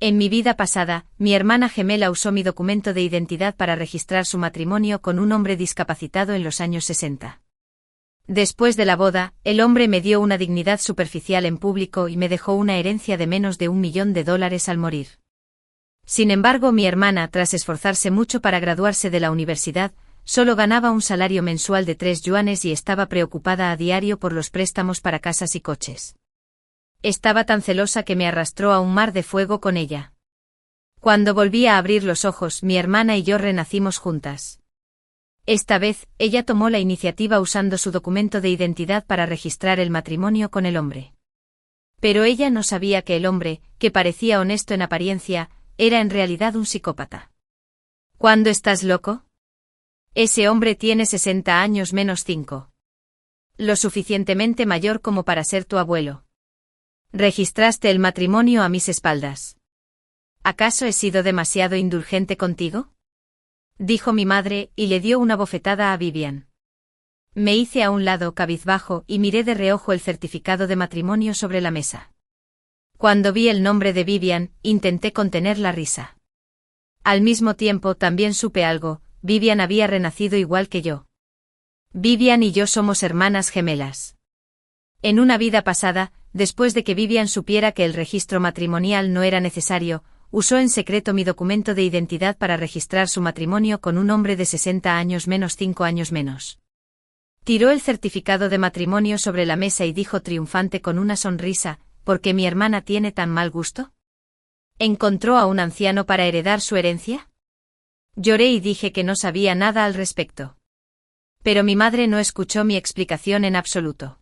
En mi vida pasada, mi hermana gemela usó mi documento de identidad para registrar su matrimonio con un hombre discapacitado en los años 60. Después de la boda, el hombre me dio una dignidad superficial en público y me dejó una herencia de menos de $1 millón al morir. Sin embargo, mi hermana, tras esforzarse mucho para graduarse de la universidad, solo ganaba un salario mensual de 3 yuanes y estaba preocupada a diario por los préstamos para casas y coches. Estaba tan celosa que me arrastró a un mar de fuego con ella. Cuando volví a abrir los ojos, mi hermana y yo renacimos juntas. Esta vez, ella tomó la iniciativa usando su documento de identidad para registrar el matrimonio con el hombre. Pero ella no sabía que el hombre, que parecía honesto en apariencia, era en realidad un psicópata. ¿Cuándo estás loco? Ese hombre tiene 60 años menos 5. Lo suficientemente mayor como para ser tu abuelo. Registraste el matrimonio a mis espaldas. ¿Acaso he sido demasiado indulgente contigo? Dijo mi madre, y le dio una bofetada a Vivian. Me hice a un lado cabizbajo y miré de reojo el certificado de matrimonio sobre la mesa. Cuando vi el nombre de Vivian, intenté contener la risa. Al mismo tiempo también supe algo: Vivian había renacido igual que yo. Vivian y yo somos hermanas gemelas. En una vida pasada, después de que Vivian supiera que el registro matrimonial no era necesario, usó en secreto mi documento de identidad para registrar su matrimonio con un hombre de 60 años menos 5 años menos. Tiró el certificado de matrimonio sobre la mesa y dijo triunfante con una sonrisa: ¿por qué mi hermana tiene tan mal gusto? ¿Encontró a un anciano para heredar su herencia? Lloré y dije que no sabía nada al respecto. Pero mi madre no escuchó mi explicación en absoluto.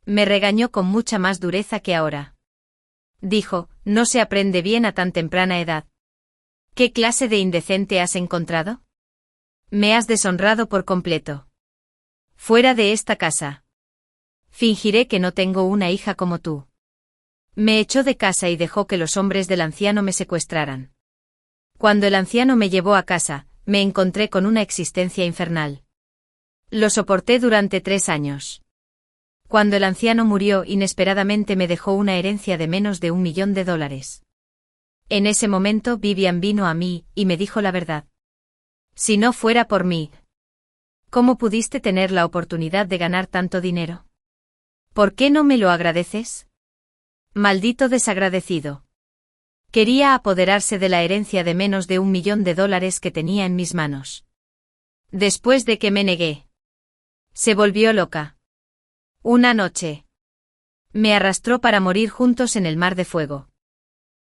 Me regañó con mucha más dureza que ahora. Dijo: no se aprende bien a tan temprana edad. ¿Qué clase de indecente has encontrado? Me has deshonrado por completo. Fuera de esta casa. Fingiré que no tengo una hija como tú. Me echó de casa y dejó que los hombres del anciano me secuestraran. Cuando el anciano me llevó a casa, me encontré con una existencia infernal. Lo soporté durante 3 años. Cuando el anciano murió, inesperadamente me dejó una herencia de menos de $1 millón. En ese momento Vivian vino a mí, y me dijo la verdad. Si no fuera por mí, ¿cómo pudiste tener la oportunidad de ganar tanto dinero? ¿Por qué no me lo agradeces? Maldito desagradecido. Quería apoderarse de la herencia de menos de $1 millón que tenía en mis manos. Después de que me negué, se volvió loca. Una noche me arrastró para morir juntos en el mar de fuego.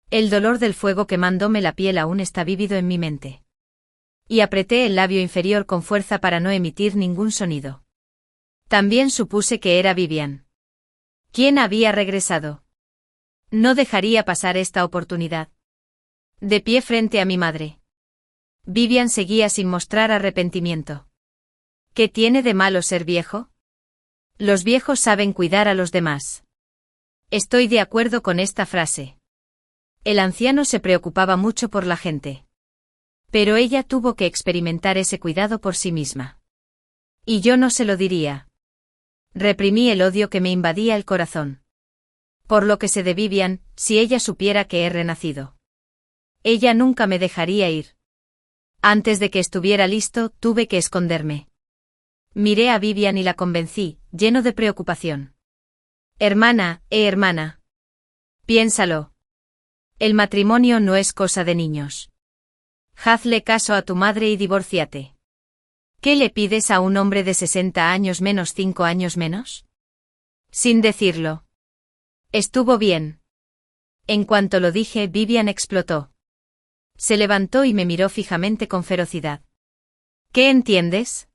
El dolor del fuego quemándome la piel aún está vívido en mi mente. Y apreté el labio inferior con fuerza para no emitir ningún sonido. También supuse que era Vivian. ¿Quién había regresado? No dejaría pasar esta oportunidad. De pie frente a mi madre, Vivian seguía sin mostrar arrepentimiento. ¿Qué tiene de malo ser viejo? Los viejos saben cuidar a los demás. Estoy de acuerdo con esta frase. El anciano se preocupaba mucho por la gente. Pero ella tuvo que experimentar ese cuidado por sí misma. Y yo no se lo diría. Reprimí el odio que me invadía el corazón. Por lo que sé de Vivian, si ella supiera que he renacido, ella nunca me dejaría ir. Antes de que estuviera listo, tuve que esconderme. Miré a Vivian y la convencí, lleno de preocupación. Hermana, hermana. Piénsalo. El matrimonio no es cosa de niños. Hazle caso a tu madre y divórciate. ¿Qué le pides a un hombre de 60 años menos 5 años menos? Sin decirlo. Estuvo bien. En cuanto lo dije, Vivian explotó. Se levantó y me miró fijamente con ferocidad. ¿Qué entiendes?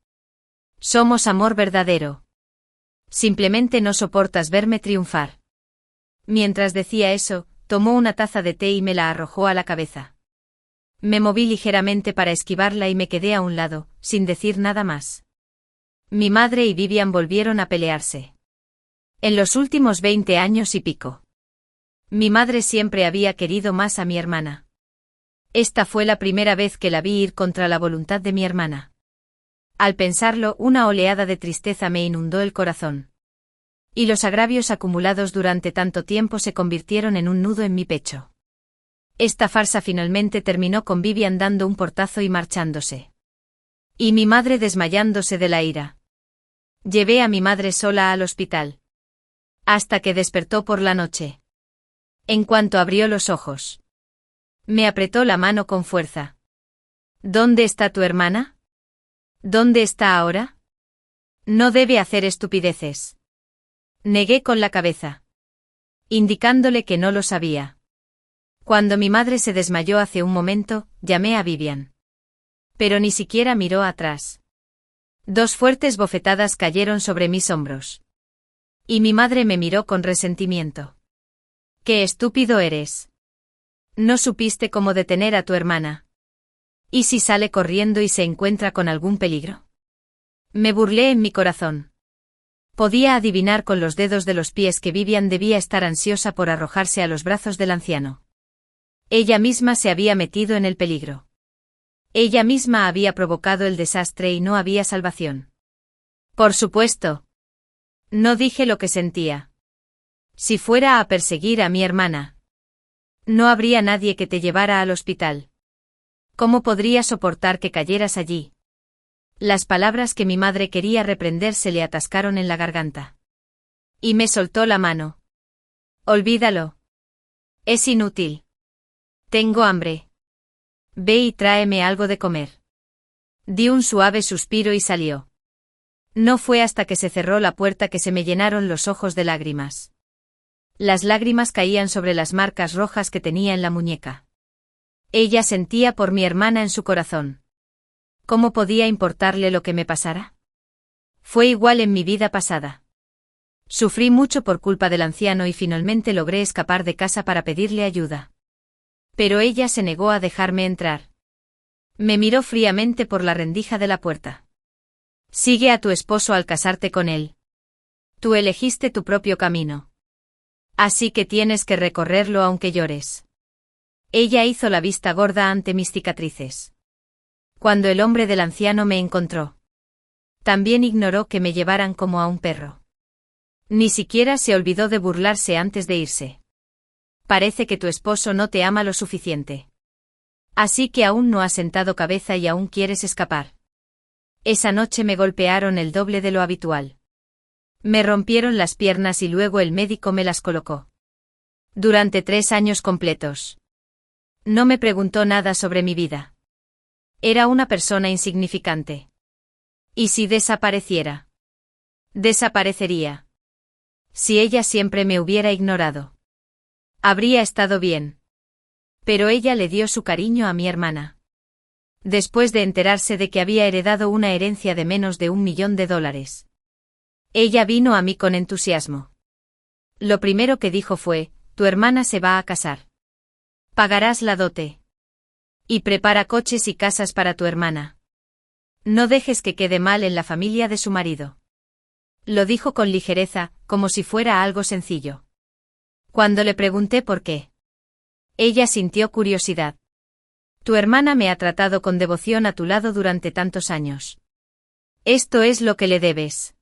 Somos amor verdadero. Simplemente no soportas verme triunfar. Mientras decía eso, tomó una taza de té y me la arrojó a la cabeza. Me moví ligeramente para esquivarla y me quedé a un lado, sin decir nada más. Mi madre y Vivian volvieron a pelearse. En los últimos 20 años y pico. Mi madre siempre había querido más a mi hermana. Esta fue la primera vez que la vi ir contra la voluntad de mi hermana. Al pensarlo, una oleada de tristeza me inundó el corazón. Y los agravios acumulados durante tanto tiempo se convirtieron en un nudo en mi pecho. Esta farsa finalmente terminó con Vivian dando un portazo y marchándose. Y mi madre desmayándose de la ira. Llevé a mi madre sola al hospital. Hasta que despertó por la noche. En cuanto abrió los ojos, me apretó la mano con fuerza. ¿Dónde está tu hermana? ¿Dónde está ahora? No debe hacer estupideces. Negué con la cabeza, indicándole que no lo sabía. Cuando mi madre se desmayó hace un momento, llamé a Vivian. Pero ni siquiera miró atrás. 2 fuertes bofetadas cayeron sobre mis hombros. Y mi madre me miró con resentimiento. ¡Qué estúpido eres! ¿No supiste cómo detener a tu hermana? ¿Y si sale corriendo y se encuentra con algún peligro? Me burlé en mi corazón. Podía adivinar con los dedos de los pies que Vivian debía estar ansiosa por arrojarse a los brazos del anciano. Ella misma se había metido en el peligro. Ella misma había provocado el desastre y no había salvación. Por supuesto. No dije lo que sentía. Si fuera a perseguir a mi hermana, no habría nadie que te llevara al hospital. ¿Cómo podría soportar que cayeras allí? Las palabras que mi madre quería reprender se le atascaron en la garganta. Y me soltó la mano. Olvídalo. Es inútil. Tengo hambre. Ve y tráeme algo de comer. Di un suave suspiro y salió. No fue hasta que se cerró la puerta que se me llenaron los ojos de lágrimas. Las lágrimas caían sobre las marcas rojas que tenía en la muñeca. Ella sentía por mi hermana en su corazón. ¿Cómo podía importarle lo que me pasara? Fue igual en mi vida pasada. Sufrí mucho por culpa del anciano y finalmente logré escapar de casa para pedirle ayuda. Pero ella se negó a dejarme entrar. Me miró fríamente por la rendija de la puerta. Sigue a tu esposo al casarte con él. Tú elegiste tu propio camino. Así que tienes que recorrerlo aunque llores. Ella hizo la vista gorda ante mis cicatrices. Cuando el hombre del anciano me encontró, también ignoró que me llevaran como a un perro. Ni siquiera se olvidó de burlarse antes de irse. Parece que tu esposo no te ama lo suficiente. Así que aún no has sentado cabeza y aún quieres escapar. Esa noche me golpearon el doble de lo habitual. Me rompieron las piernas y luego el médico me las colocó. Durante 3 años completos. No me preguntó nada sobre mi vida. Era una persona insignificante. ¿Y si desapareciera? Desaparecería. Si ella siempre me hubiera ignorado, habría estado bien. Pero ella le dio su cariño a mi hermana. Después de enterarse de que había heredado una herencia de menos de $1 millón. Ella vino a mí con entusiasmo. Lo primero que dijo fue, tu hermana se va a casar. Pagarás la dote. Y prepara coches y casas para tu hermana. No dejes que quede mal en la familia de su marido. Lo dijo con ligereza, como si fuera algo sencillo. Cuando le pregunté por qué, ella sintió curiosidad. Tu hermana me ha tratado con devoción a tu lado durante tantos años. Esto es lo que le debes.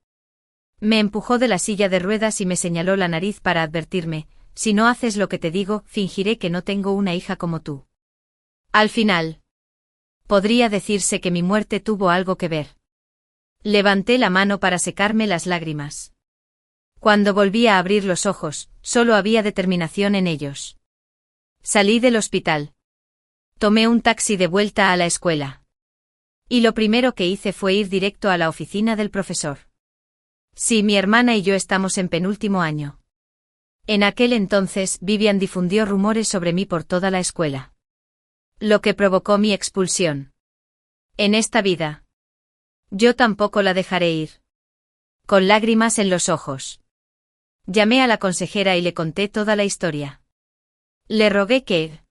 Me empujó de la silla de ruedas y me señaló la nariz para advertirme, si no haces lo que te digo, fingiré que no tengo una hija como tú. Al final, podría decirse que mi muerte tuvo algo que ver. Levanté la mano para secarme las lágrimas. Cuando volví a abrir los ojos, solo había determinación en ellos. Salí del hospital. Tomé un taxi de vuelta a la escuela. Y lo primero que hice fue ir directo a la oficina del profesor. Sí, mi hermana y yo estamos en penúltimo año. En aquel entonces, Vivian difundió rumores sobre mí por toda la escuela. Lo que provocó mi expulsión. En esta vida, yo tampoco la dejaré ir. Con lágrimas en los ojos, llamé a la consejera y le conté toda la historia. Le rogué que,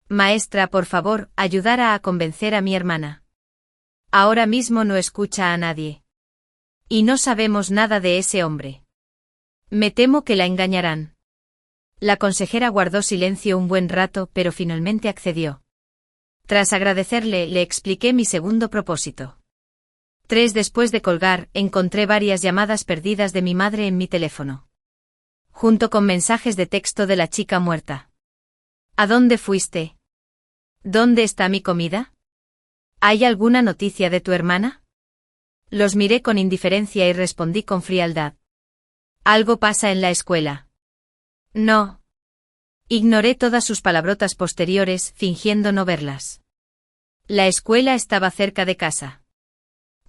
maestra, por favor, ayudara a convencer a mi hermana. Ahora mismo no escucha a nadie. Y no sabemos nada de ese hombre. Me temo que la engañarán. La consejera guardó silencio un buen rato, pero finalmente accedió. Tras agradecerle, le expliqué mi segundo propósito. 3 después de colgar, encontré varias llamadas perdidas de mi madre en mi teléfono. Junto con mensajes de texto de la chica muerta. ¿A dónde fuiste? ¿Dónde está mi comida? ¿Hay alguna noticia de tu hermana? Los miré con indiferencia y respondí con frialdad. Algo pasa en la escuela. No. Ignoré todas sus palabrotas posteriores, fingiendo no verlas. La escuela estaba cerca de casa.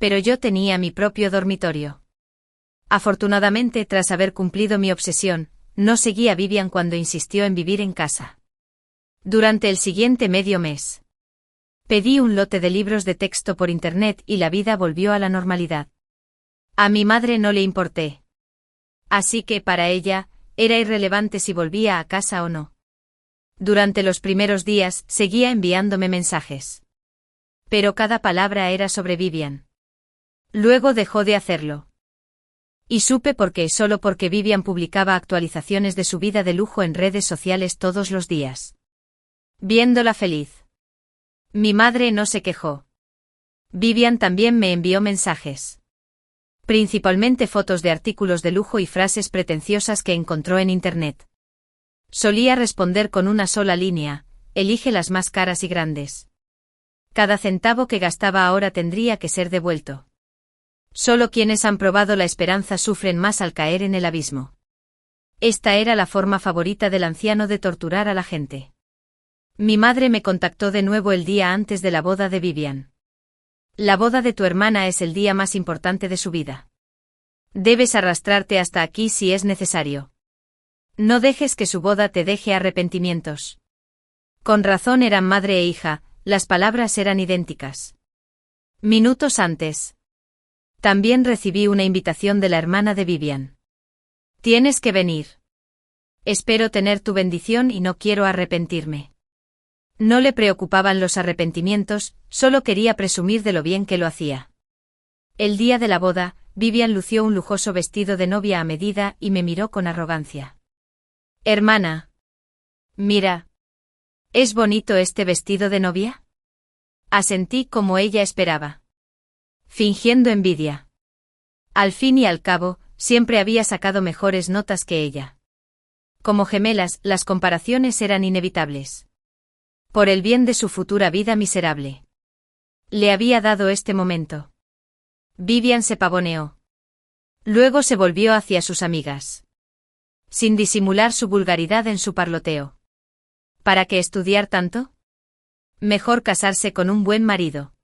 Pero yo tenía mi propio dormitorio. Afortunadamente, tras haber cumplido mi obsesión, no seguí a Vivian cuando insistió en vivir en casa. Durante el siguiente medio mes, pedí un lote de libros de texto por internet y la vida volvió a la normalidad. A mi madre no le importé. Así que, para ella, era irrelevante si volvía a casa o no. Durante los primeros días, seguía enviándome mensajes. Pero cada palabra era sobre Vivian. Luego dejó de hacerlo. Y supe por qué, solo porque Vivian publicaba actualizaciones de su vida de lujo en redes sociales todos los días. Viéndola feliz. Mi madre no se quejó. Vivian también me envió mensajes. Principalmente fotos de artículos de lujo y frases pretenciosas que encontró en internet. Solía responder con una sola línea: elige las más caras y grandes. Cada centavo que gastaba ahora tendría que ser devuelto. Solo quienes han probado la esperanza sufren más al caer en el abismo. Esta era la forma favorita del anciano de torturar a la gente. Mi madre me contactó de nuevo el día antes de la boda de Vivian. La boda de tu hermana es el día más importante de su vida. Debes arrastrarte hasta aquí si es necesario. No dejes que su boda te deje arrepentimientos. Con razón eran madre e hija, las palabras eran idénticas. Minutos antes. También recibí una invitación de la hermana de Vivian. Tienes que venir. Espero tener tu bendición y no quiero arrepentirme. No le preocupaban los arrepentimientos, solo quería presumir de lo bien que lo hacía. El día de la boda, Vivian lució un lujoso vestido de novia a medida y me miró con arrogancia. Hermana. Mira. ¿Es bonito este vestido de novia? Asentí como ella esperaba. Fingiendo envidia. Al fin y al cabo, siempre había sacado mejores notas que ella. Como gemelas, las comparaciones eran inevitables. Por el bien de su futura vida miserable. Le había dado este momento. Vivian se pavoneó. Luego se volvió hacia sus amigas. Sin disimular su vulgaridad en su parloteo. ¿Para qué estudiar tanto? Mejor casarse con un buen marido.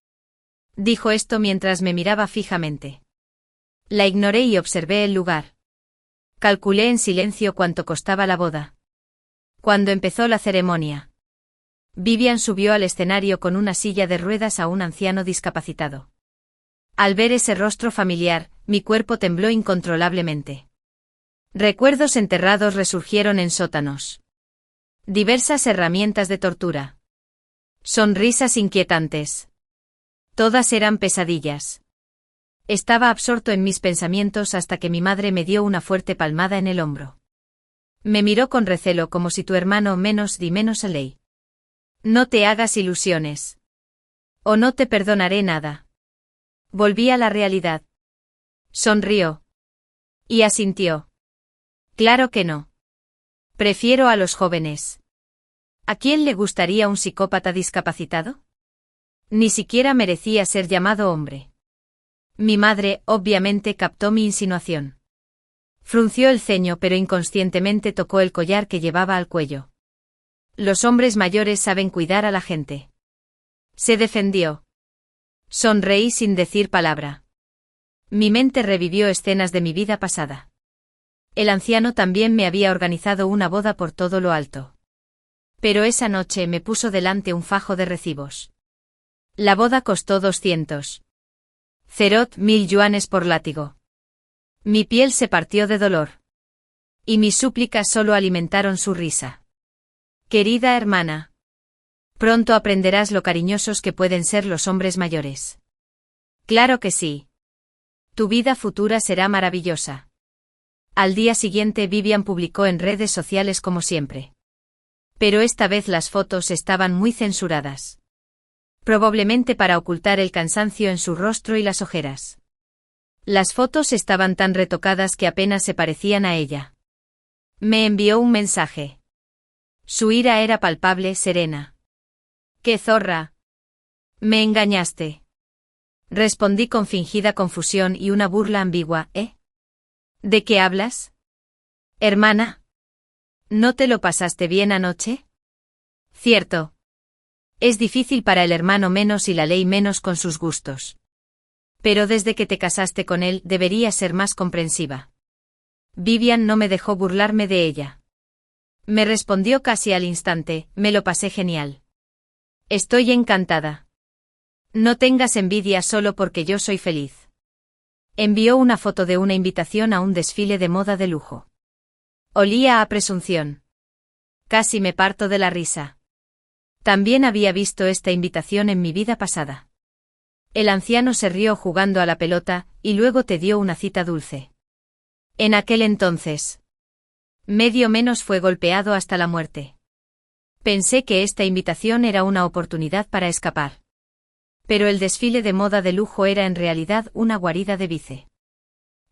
Dijo esto mientras me miraba fijamente. La ignoré y observé el lugar. Calculé en silencio cuánto costaba la boda. Cuando empezó la ceremonia, Vivian subió al escenario con una silla de ruedas a un anciano discapacitado. Al ver ese rostro familiar, mi cuerpo tembló incontrolablemente. Recuerdos enterrados resurgieron en sótanos. Diversas herramientas de tortura. Sonrisas inquietantes. Todas eran pesadillas. Estaba absorto en mis pensamientos hasta que mi madre me dio una fuerte palmada en el hombro. Me miró con recelo como si tu hermano menos a ley. No te hagas ilusiones. O no te perdonaré nada. Volví a la realidad. Sonrió. Y asintió. Claro que no. Prefiero a los jóvenes. ¿A quién le gustaría un psicópata discapacitado? Ni siquiera merecía ser llamado hombre. Mi madre, obviamente, captó mi insinuación. Frunció el ceño pero inconscientemente tocó el collar que llevaba al cuello. Los hombres mayores saben cuidar a la gente. Se defendió. Sonreí sin decir palabra. Mi mente revivió escenas de mi vida pasada. El anciano también me había organizado una boda por todo lo alto. Pero esa noche me puso delante un fajo de recibos. La boda costó 200,000 yuanes por látigo. Mi piel se partió de dolor. Y mis súplicas solo alimentaron su risa. Querida hermana. Pronto aprenderás lo cariñosos que pueden ser los hombres mayores. Claro que sí. Tu vida futura será maravillosa. Al día siguiente Vivian publicó en redes sociales como siempre. Pero esta vez las fotos estaban muy censuradas. Probablemente para ocultar el cansancio en su rostro y las ojeras. Las fotos estaban tan retocadas que apenas se parecían a ella. Me envió un mensaje. Su ira era palpable. Serena. ¡Qué zorra! Me engañaste. Respondí con fingida confusión y una burla ambigua. ¿De qué hablas? Hermana. ¿No te lo pasaste bien anoche? Cierto. Es difícil para el hermano menos y la ley menos con sus gustos. Pero desde que te casaste con él deberías ser más comprensiva. Vivian no me dejó burlarme de ella. Me respondió casi al instante, me lo pasé genial. Estoy encantada. No tengas envidia solo porque yo soy feliz. Envió una foto de una invitación a un desfile de moda de lujo. Olía a presunción. Casi me parto de la risa. También había visto esta invitación en mi vida pasada. El anciano se rió jugando a la pelota, y luego te dio una cita dulce. En aquel entonces. Medio menos fue golpeado hasta la muerte. Pensé que esta invitación era una oportunidad para escapar. Pero el desfile de moda de lujo era en realidad una guarida de vice.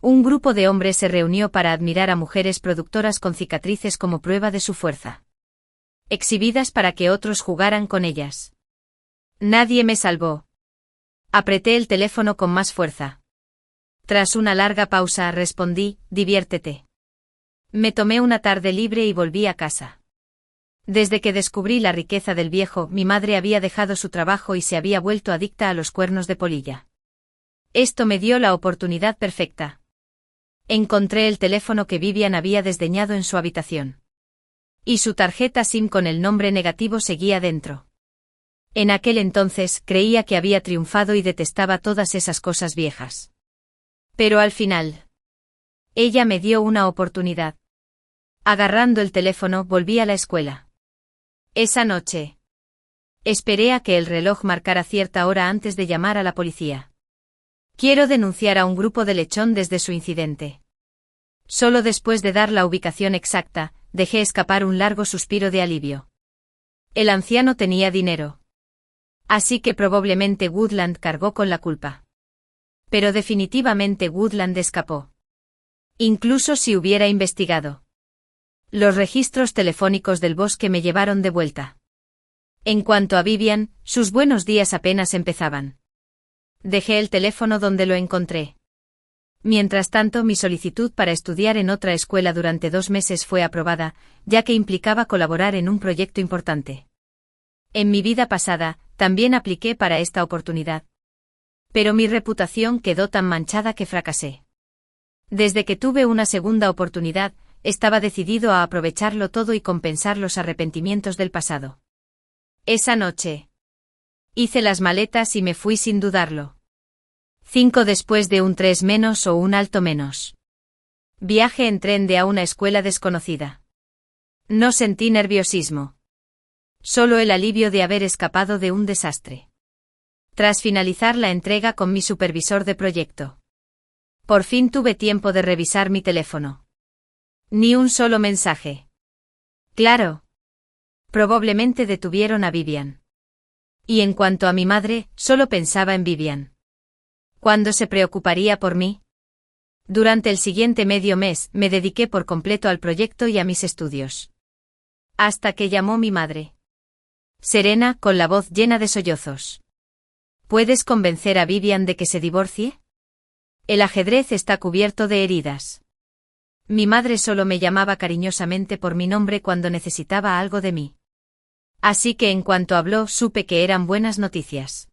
Un grupo de hombres se reunió para admirar a mujeres productoras con cicatrices como prueba de su fuerza. Exhibidas para que otros jugaran con ellas. Nadie me salvó. Apreté el teléfono con más fuerza. Tras una larga pausa respondí, diviértete. Me tomé una tarde libre y volví a casa. Desde que descubrí la riqueza del viejo, mi madre había dejado su trabajo y se había vuelto adicta a los cuernos de polilla. Esto me dio la oportunidad perfecta. Encontré el teléfono que Vivian había desdeñado en su habitación. Y su tarjeta SIM con el nombre negativo seguía dentro. En aquel entonces creía que había triunfado y detestaba todas esas cosas viejas. Pero al final, ella me dio una oportunidad. Agarrando el teléfono volví a la escuela. Esa noche. Esperé a que el reloj marcara cierta hora antes de llamar a la policía. Quiero denunciar a un grupo de lechón desde su incidente. Solo después de dar la ubicación exacta, dejé escapar un largo suspiro de alivio. El anciano tenía dinero. Así que probablemente Woodland cargó con la culpa. Pero definitivamente Woodland escapó. Incluso si hubiera investigado. Los registros telefónicos del bosque me llevaron de vuelta. En cuanto a Vivian, sus buenos días apenas empezaban. Dejé el teléfono donde lo encontré. Mientras tanto, mi solicitud para estudiar en otra escuela durante 2 meses fue aprobada, ya que implicaba colaborar en un proyecto importante. En mi vida pasada, también apliqué para esta oportunidad. Pero mi reputación quedó tan manchada que fracasé. Desde que tuve una segunda oportunidad, estaba decidido a aprovecharlo todo y compensar los arrepentimientos del pasado. Esa noche. Hice las maletas y me fui sin dudarlo. 5 después de un 3 menos o un alto menos. Viaje en tren de a una escuela desconocida. No sentí nerviosismo. Solo el alivio de haber escapado de un desastre. Tras finalizar la entrega con mi supervisor de proyecto. Por fin tuve tiempo de revisar mi teléfono. Ni un solo mensaje. Claro. Probablemente detuvieron a Vivian. Y en cuanto a mi madre, solo pensaba en Vivian. ¿Cuándo se preocuparía por mí? Durante el siguiente medio mes, me dediqué por completo al proyecto y a mis estudios. Hasta que llamó mi madre. Serena, con la voz llena de sollozos. ¿Puedes convencer a Vivian de que se divorcie? El ajedrez está cubierto de heridas. Mi madre solo me llamaba cariñosamente por mi nombre cuando necesitaba algo de mí. Así que en cuanto habló supe que eran buenas noticias.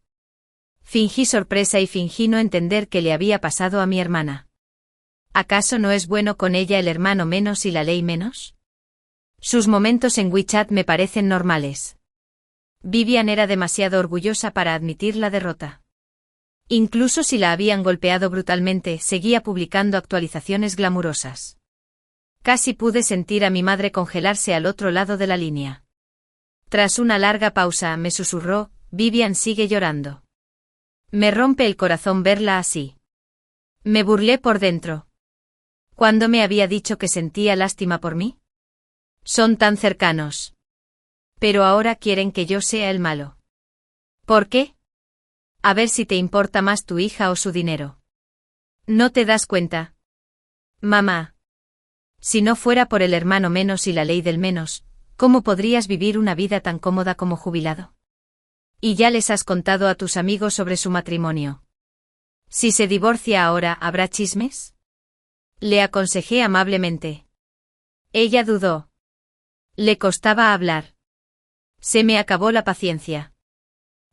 Fingí sorpresa y fingí no entender qué le había pasado a mi hermana. ¿Acaso no es bueno con ella el hermano menos y la ley menos? Sus momentos en WeChat me parecen normales. Vivian era demasiado orgullosa para admitir la derrota. Incluso si la habían golpeado brutalmente, seguía publicando actualizaciones glamurosas. Casi pude sentir a mi madre congelarse al otro lado de la línea. Tras una larga pausa, me susurró, Vivian sigue llorando. Me rompe el corazón verla así. Me burlé por dentro. ¿Cuándo me había dicho que sentía lástima por mí? Son tan cercanos. Pero ahora quieren que yo sea el malo. ¿Por qué? A ver si te importa más tu hija o su dinero. ¿No te das cuenta? Mamá. Si no fuera por el hermano menos y la ley del menos, ¿Cómo podrías vivir una vida tan cómoda como jubilado? Y ya les has contado a tus amigos sobre su matrimonio. Si se divorcia ahora, ¿habrá chismes? Le aconsejé amablemente. Ella dudó. Le costaba hablar. Se me acabó la paciencia.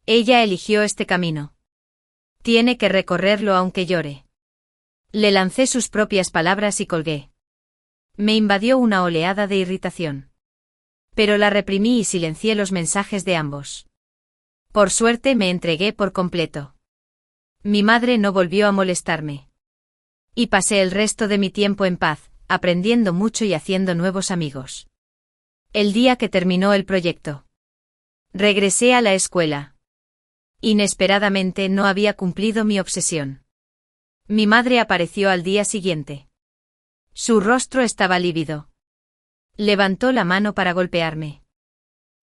Ella eligió este camino. Tiene que recorrerlo aunque llore. Le lancé sus propias palabras y colgué. Me invadió una oleada de irritación. Pero la reprimí y silencié los mensajes de ambos. Por suerte me entregué por completo. Mi madre no volvió a molestarme. Y pasé el resto de mi tiempo en paz, aprendiendo mucho y haciendo nuevos amigos. El día que terminó el proyecto. Regresé a la escuela. Inesperadamente no había cumplido mi obsesión. Mi madre apareció al día siguiente. Su rostro estaba lívido. Levantó la mano para golpearme.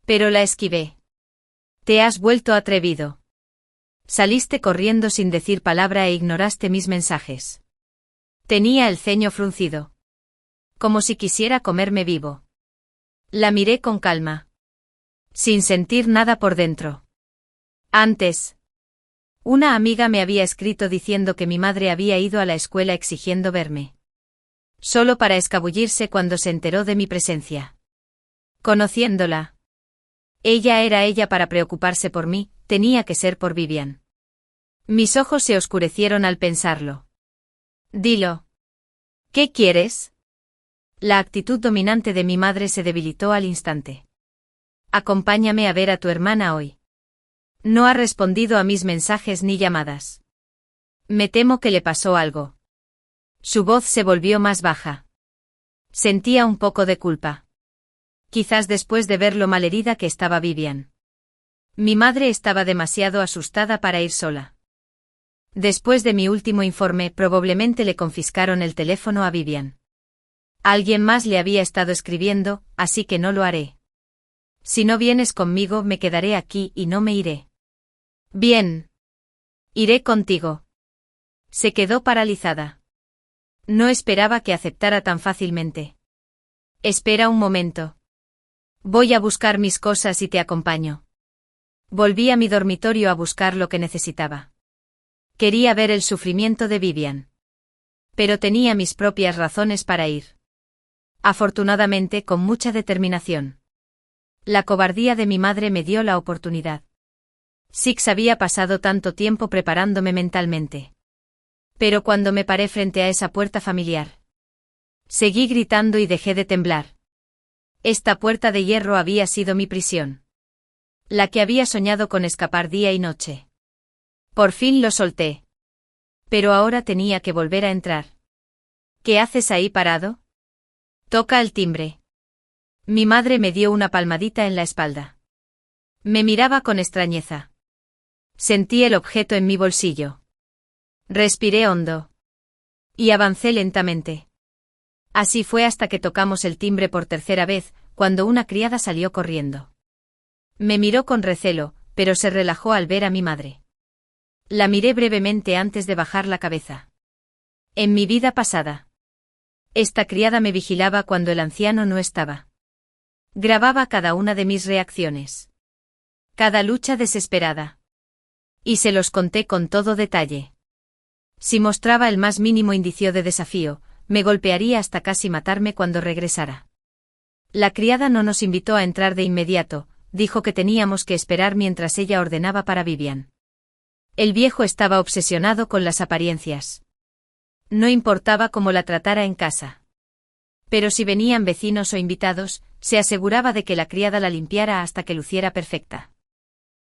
Pero la esquivé. Te has vuelto atrevido. Saliste corriendo sin decir palabra e ignoraste mis mensajes. Tenía el ceño fruncido. Como si quisiera comerme vivo. La miré con calma. Sin sentir nada por dentro. Antes. Una amiga me había escrito diciendo que mi madre había ido a la escuela exigiendo verme. Solo para escabullirse cuando se enteró de mi presencia. Conociéndola. Ella era ella para preocuparse por mí, tenía que ser por Vivian. Mis ojos se oscurecieron al pensarlo. Dilo. ¿Qué quieres? La actitud dominante de mi madre se debilitó al instante. Acompáñame a ver a tu hermana hoy. No ha respondido a mis mensajes ni llamadas. Me temo que le pasó algo. Su voz se volvió más baja. Sentía un poco de culpa. Quizás después de ver lo malherida que estaba Vivian. Mi madre estaba demasiado asustada para ir sola. Después de mi último informe, probablemente le confiscaron el teléfono a Vivian. Alguien más le había estado escribiendo, así que no lo haré. Si no vienes conmigo, me quedaré aquí y no me iré. Bien. Iré contigo. Se quedó paralizada. No esperaba que aceptara tan fácilmente. Espera un momento. Voy a buscar mis cosas y te acompaño. Volví a mi dormitorio a buscar lo que necesitaba. Quería ver el sufrimiento de Vivian. Pero tenía mis propias razones para ir. Afortunadamente, con mucha determinación. La cobardía de mi madre me dio la oportunidad. Six había pasado tanto tiempo preparándome mentalmente. Pero cuando me paré frente a esa puerta familiar, seguí gritando y dejé de temblar. Esta puerta de hierro había sido mi prisión. La que había soñado con escapar día y noche. Por fin lo solté. Pero ahora tenía que volver a entrar. ¿Qué haces ahí parado? Toca el timbre. Mi madre me dio una palmadita en la espalda. Me miraba con extrañeza. Sentí el objeto en mi bolsillo. Respiré hondo. Y avancé lentamente. Así fue hasta que tocamos el timbre por tercera vez, cuando una criada salió corriendo. Me miró con recelo, pero se relajó al ver a mi madre. La miré brevemente antes de bajar la cabeza. En mi vida pasada. Esta criada me vigilaba cuando el anciano no estaba. Grababa cada una de mis reacciones. Cada lucha desesperada. Y se los conté con todo detalle. Si mostraba el más mínimo indicio de desafío, me golpearía hasta casi matarme cuando regresara. La criada no nos invitó a entrar de inmediato, dijo que teníamos que esperar mientras ella ordenaba para Vivian. El viejo estaba obsesionado con las apariencias. No importaba cómo la tratara en casa. Pero si venían vecinos o invitados, se aseguraba de que la criada la limpiara hasta que luciera perfecta.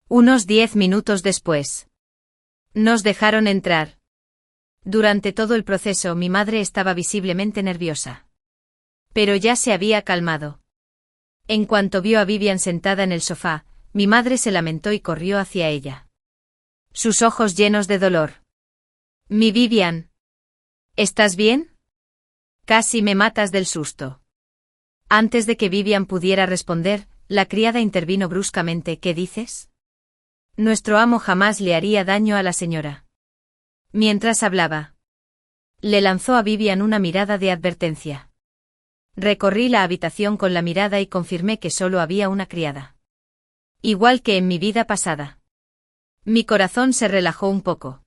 Unos 10 minutos después. Nos dejaron entrar. Durante todo el proceso mi madre estaba visiblemente nerviosa. Pero ya se había calmado. En cuanto vio a Vivian sentada en el sofá, mi madre se lamentó y corrió hacia ella. Sus ojos llenos de dolor. Mi Vivian. ¿Estás bien? Casi me matas del susto. Antes de que Vivian pudiera responder, la criada intervino bruscamente. ¿Qué dices? Nuestro amo jamás le haría daño a la señora. Mientras hablaba, le lanzó a Vivian una mirada de advertencia. Recorrí la habitación con la mirada y confirmé que solo había una criada. Igual que en mi vida pasada. Mi corazón se relajó un poco.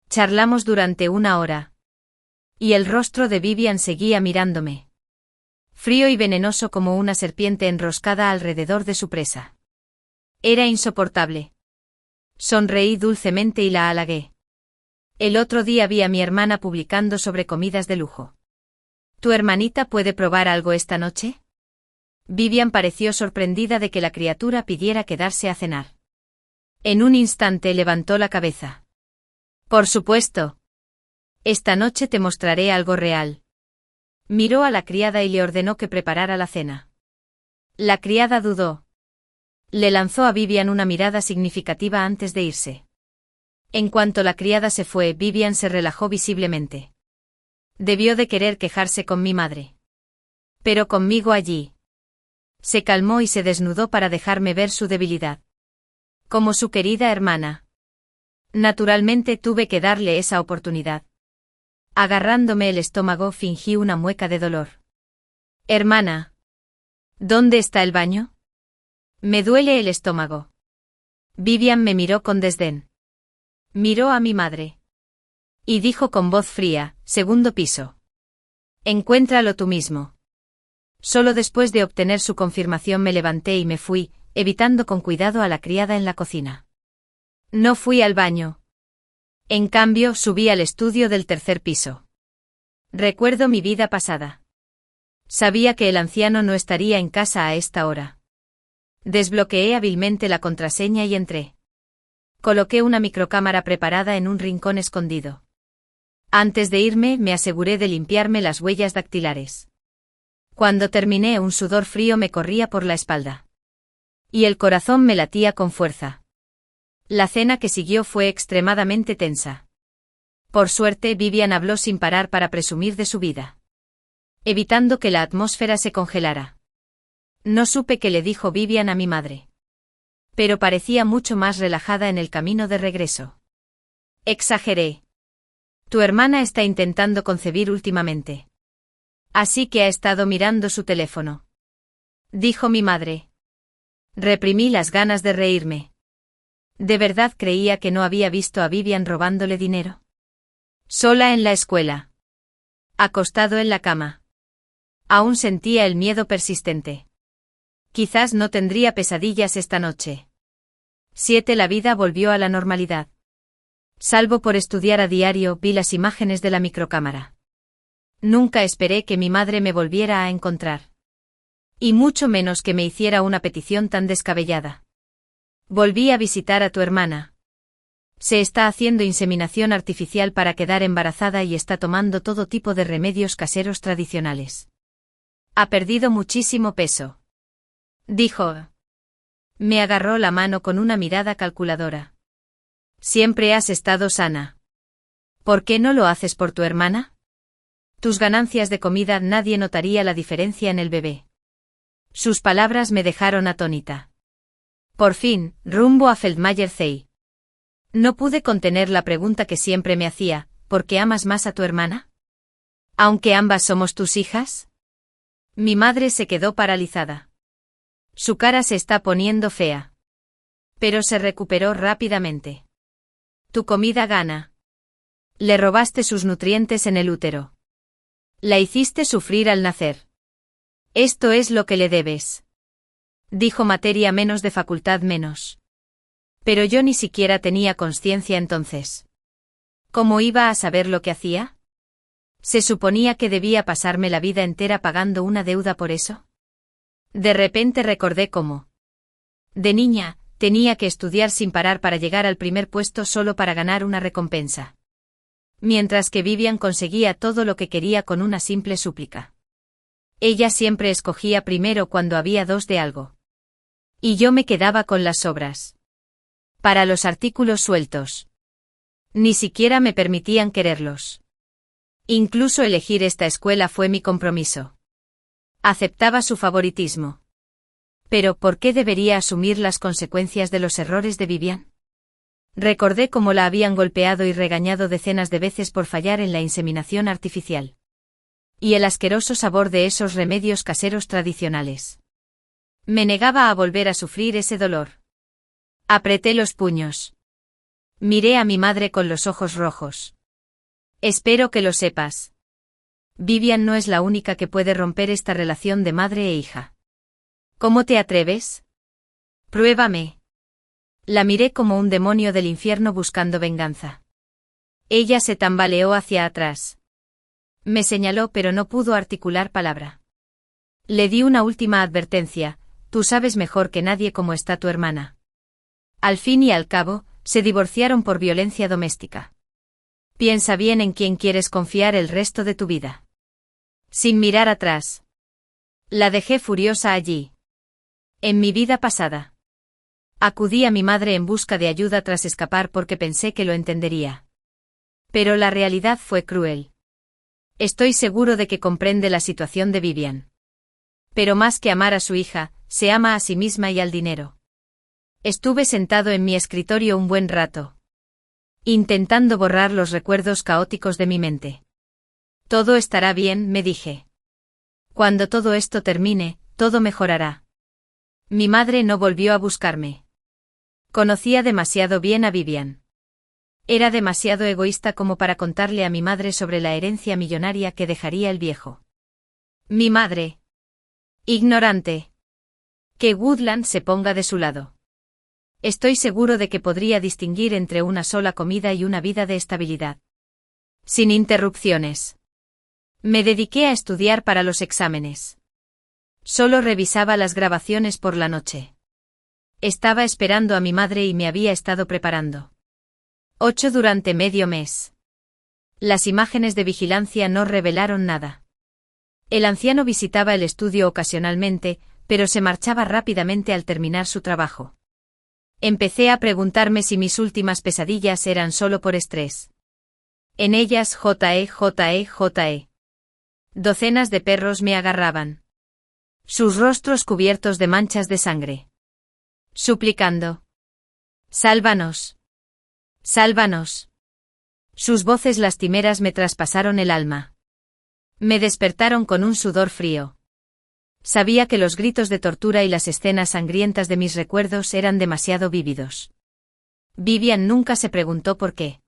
Charlamos durante 1 hora. Y el rostro de Vivian seguía mirándome. Frío y venenoso como una serpiente enroscada alrededor de su presa. Era insoportable. Sonreí dulcemente y la halagué. El otro día vi a mi hermana publicando sobre comidas de lujo. ¿Tu hermanita puede probar algo esta noche? Vivian pareció sorprendida de que la criatura pidiera quedarse a cenar. En un instante levantó la cabeza. Por supuesto. Esta noche te mostraré algo real. Miró a la criada y le ordenó que preparara la cena. La criada dudó. Le lanzó a Vivian una mirada significativa antes de irse. En cuanto la criada se fue, Vivian se relajó visiblemente. Debió de querer quejarse con mi madre. Pero conmigo allí. Se calmó y se desnudó para dejarme ver su debilidad. Como su querida hermana. Naturalmente tuve que darle esa oportunidad. Agarrándome el estómago fingí una mueca de dolor. Hermana. ¿Dónde está el baño? Me duele el estómago. Vivian me miró con desdén. Miró a mi madre. Y dijo con voz fría, segundo piso. Encuéntralo tú mismo. Solo después de obtener su confirmación me levanté y me fui, evitando con cuidado a la criada en la cocina. No fui al baño. En cambio, subí al estudio del 3er piso. Recuerdo mi vida pasada. Sabía que el anciano no estaría en casa a esta hora. Desbloqueé hábilmente la contraseña y entré. Coloqué una microcámara preparada en un rincón escondido. Antes de irme, me aseguré de limpiarme las huellas dactilares. Cuando terminé, un sudor frío me corría por la espalda. Y el corazón me latía con fuerza. La cena que siguió fue extremadamente tensa. Por suerte, Vivian habló sin parar para presumir de su vida. Evitando que la atmósfera se congelara. No supe qué le dijo Vivian a mi madre. Pero parecía mucho más relajada en el camino de regreso. Exageré. Tu hermana está intentando concebir últimamente. Así que ha estado mirando su teléfono. Dijo mi madre. Reprimí las ganas de reírme. ¿De verdad creía que no había visto a Vivian robándole dinero? Sola en la escuela. Acostado en la cama. Aún sentía el miedo persistente. Quizás no tendría pesadillas esta noche. 7. La vida volvió a la normalidad. Salvo por estudiar a diario, vi las imágenes de la microcámara. Nunca esperé que mi madre me volviera a encontrar. Y mucho menos que me hiciera una petición tan descabellada. Volví a visitar a tu hermana. Se está haciendo inseminación artificial para quedar embarazada y está tomando todo tipo de remedios caseros tradicionales. Ha perdido muchísimo peso. Dijo. Me agarró la mano con una mirada calculadora. Siempre has estado sana. ¿Por qué no lo haces por tu hermana? Tus ganancias de comida nadie notaría la diferencia en el bebé. Sus palabras me dejaron atónita. Por fin, rumbo a Feldmayer Zei. No pude contener la pregunta que siempre me hacía, ¿por qué amas más a tu hermana? ¿Aunque ambas somos tus hijas? Mi madre se quedó paralizada. Su cara se está poniendo fea. Pero se recuperó rápidamente. Tu comida gana. Le robaste sus nutrientes en el útero. La hiciste sufrir al nacer. Esto es lo que le debes. Dijo materia menos de facultad menos. Pero yo ni siquiera tenía conciencia entonces. ¿Cómo iba a saber lo que hacía? ¿Se suponía que debía pasarme la vida entera pagando una deuda por eso? De repente recordé cómo. De niña, tenía que estudiar sin parar para llegar al primer puesto solo para ganar una recompensa. Mientras que Vivian conseguía todo lo que quería con una simple súplica. Ella siempre escogía primero cuando había 2 de algo. Y yo me quedaba con las sobras. Para los artículos sueltos. Ni siquiera me permitían quererlos. Incluso elegir esta escuela fue mi compromiso. Aceptaba su favoritismo. Pero ¿por qué debería asumir las consecuencias de los errores de Vivian? Recordé cómo la habían golpeado y regañado decenas de veces por fallar en la inseminación artificial. Y el asqueroso sabor de esos remedios caseros tradicionales. Me negaba a volver a sufrir ese dolor. Apreté los puños. Miré a mi madre con los ojos rojos. Espero que lo sepas. Vivian no es la única que puede romper esta relación de madre e hija. ¿Cómo te atreves? Pruébame. La miré como un demonio del infierno buscando venganza. Ella se tambaleó hacia atrás. Me señaló pero no pudo articular palabra. Le di una última advertencia: tú sabes mejor que nadie cómo está tu hermana. Al fin y al cabo, se divorciaron por violencia doméstica. Piensa bien en quién quieres confiar el resto de tu vida. Sin mirar atrás. La dejé furiosa allí. En mi vida pasada. Acudí a mi madre en busca de ayuda tras escapar porque pensé que lo entendería. Pero la realidad fue cruel. Estoy seguro de que comprende la situación de Vivian. Pero más que amar a su hija, se ama a sí misma y al dinero. Estuve sentado en mi escritorio un buen rato, intentando borrar los recuerdos caóticos de mi mente. Todo estará bien, me dije. Cuando todo esto termine, todo mejorará. Mi madre no volvió a buscarme. Conocía demasiado bien a Vivian. Era demasiado egoísta como para contarle a mi madre sobre la herencia millonaria que dejaría el viejo. Mi madre. Ignorante. Que Woodland se ponga de su lado. Estoy seguro de que podría distinguir entre una sola comida y una vida de estabilidad. Sin interrupciones. Me dediqué a estudiar para los exámenes. Solo revisaba las grabaciones por la noche. Estaba esperando a mi madre y me había estado preparando. 8 durante medio mes. Las imágenes de vigilancia no revelaron nada. El anciano visitaba el estudio ocasionalmente, pero se marchaba rápidamente al terminar su trabajo. Empecé a preguntarme si mis últimas pesadillas eran solo por estrés. En ellas J.E. Docenas de perros me agarraban. Sus rostros cubiertos de manchas de sangre. Suplicando. ¡Sálvanos! ¡Sálvanos! Sus voces lastimeras me traspasaron el alma. Me despertaron con un sudor frío. Sabía que los gritos de tortura y las escenas sangrientas de mis recuerdos eran demasiado vívidos. Vivian nunca se preguntó por qué.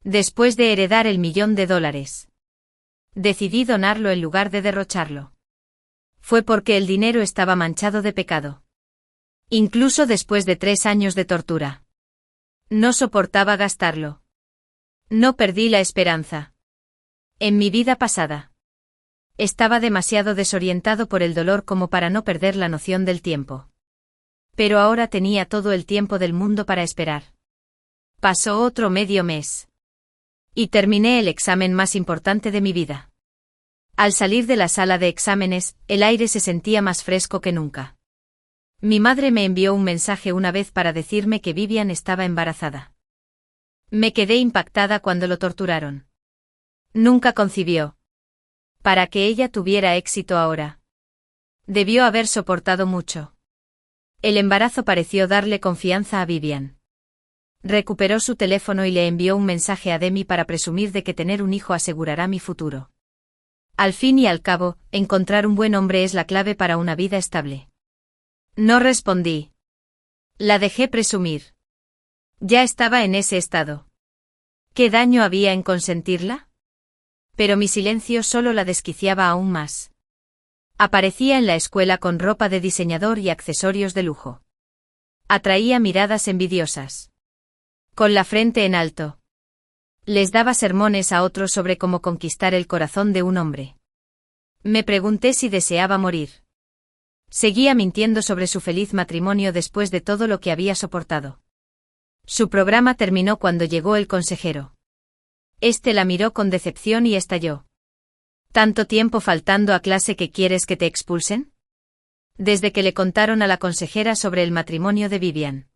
Después de heredar el $1.000.000. Decidí donarlo en lugar de derrocharlo. Fue porque el dinero estaba manchado de pecado. Incluso después de 3 años de tortura. No soportaba gastarlo. No perdí la esperanza. En mi vida pasada. Estaba demasiado desorientado por el dolor como para no perder la noción del tiempo. Pero ahora tenía todo el tiempo del mundo para esperar. Pasó otro medio mes. Y terminé el examen más importante de mi vida. Al salir de la sala de exámenes, el aire se sentía más fresco que nunca. Mi madre me envió un mensaje una vez para decirme que Vivian estaba embarazada. Me quedé impactada cuando lo torturaron. Nunca concibió. Para que ella tuviera éxito ahora. Debió haber soportado mucho. El embarazo pareció darle confianza a Vivian. Recuperó su teléfono y le envió un mensaje a Demi para presumir de que tener un hijo asegurará mi futuro. Al fin y al cabo, encontrar un buen hombre es la clave para una vida estable. No respondí. La dejé presumir. Ya estaba en ese estado. ¿Qué daño había en consentirla? Pero mi silencio solo la desquiciaba aún más. Aparecía en la escuela con ropa de diseñador y accesorios de lujo. Atraía miradas envidiosas. Con la frente en alto. Les daba sermones a otros sobre cómo conquistar el corazón de un hombre. Me pregunté si deseaba morir. Seguía mintiendo sobre su feliz matrimonio después de todo lo que había soportado. Su programa terminó cuando llegó el consejero. Este la miró con decepción y estalló. ¿Tanto tiempo faltando a clase que quieres que te expulsen? Desde que le contaron a la consejera sobre el matrimonio de Vivian.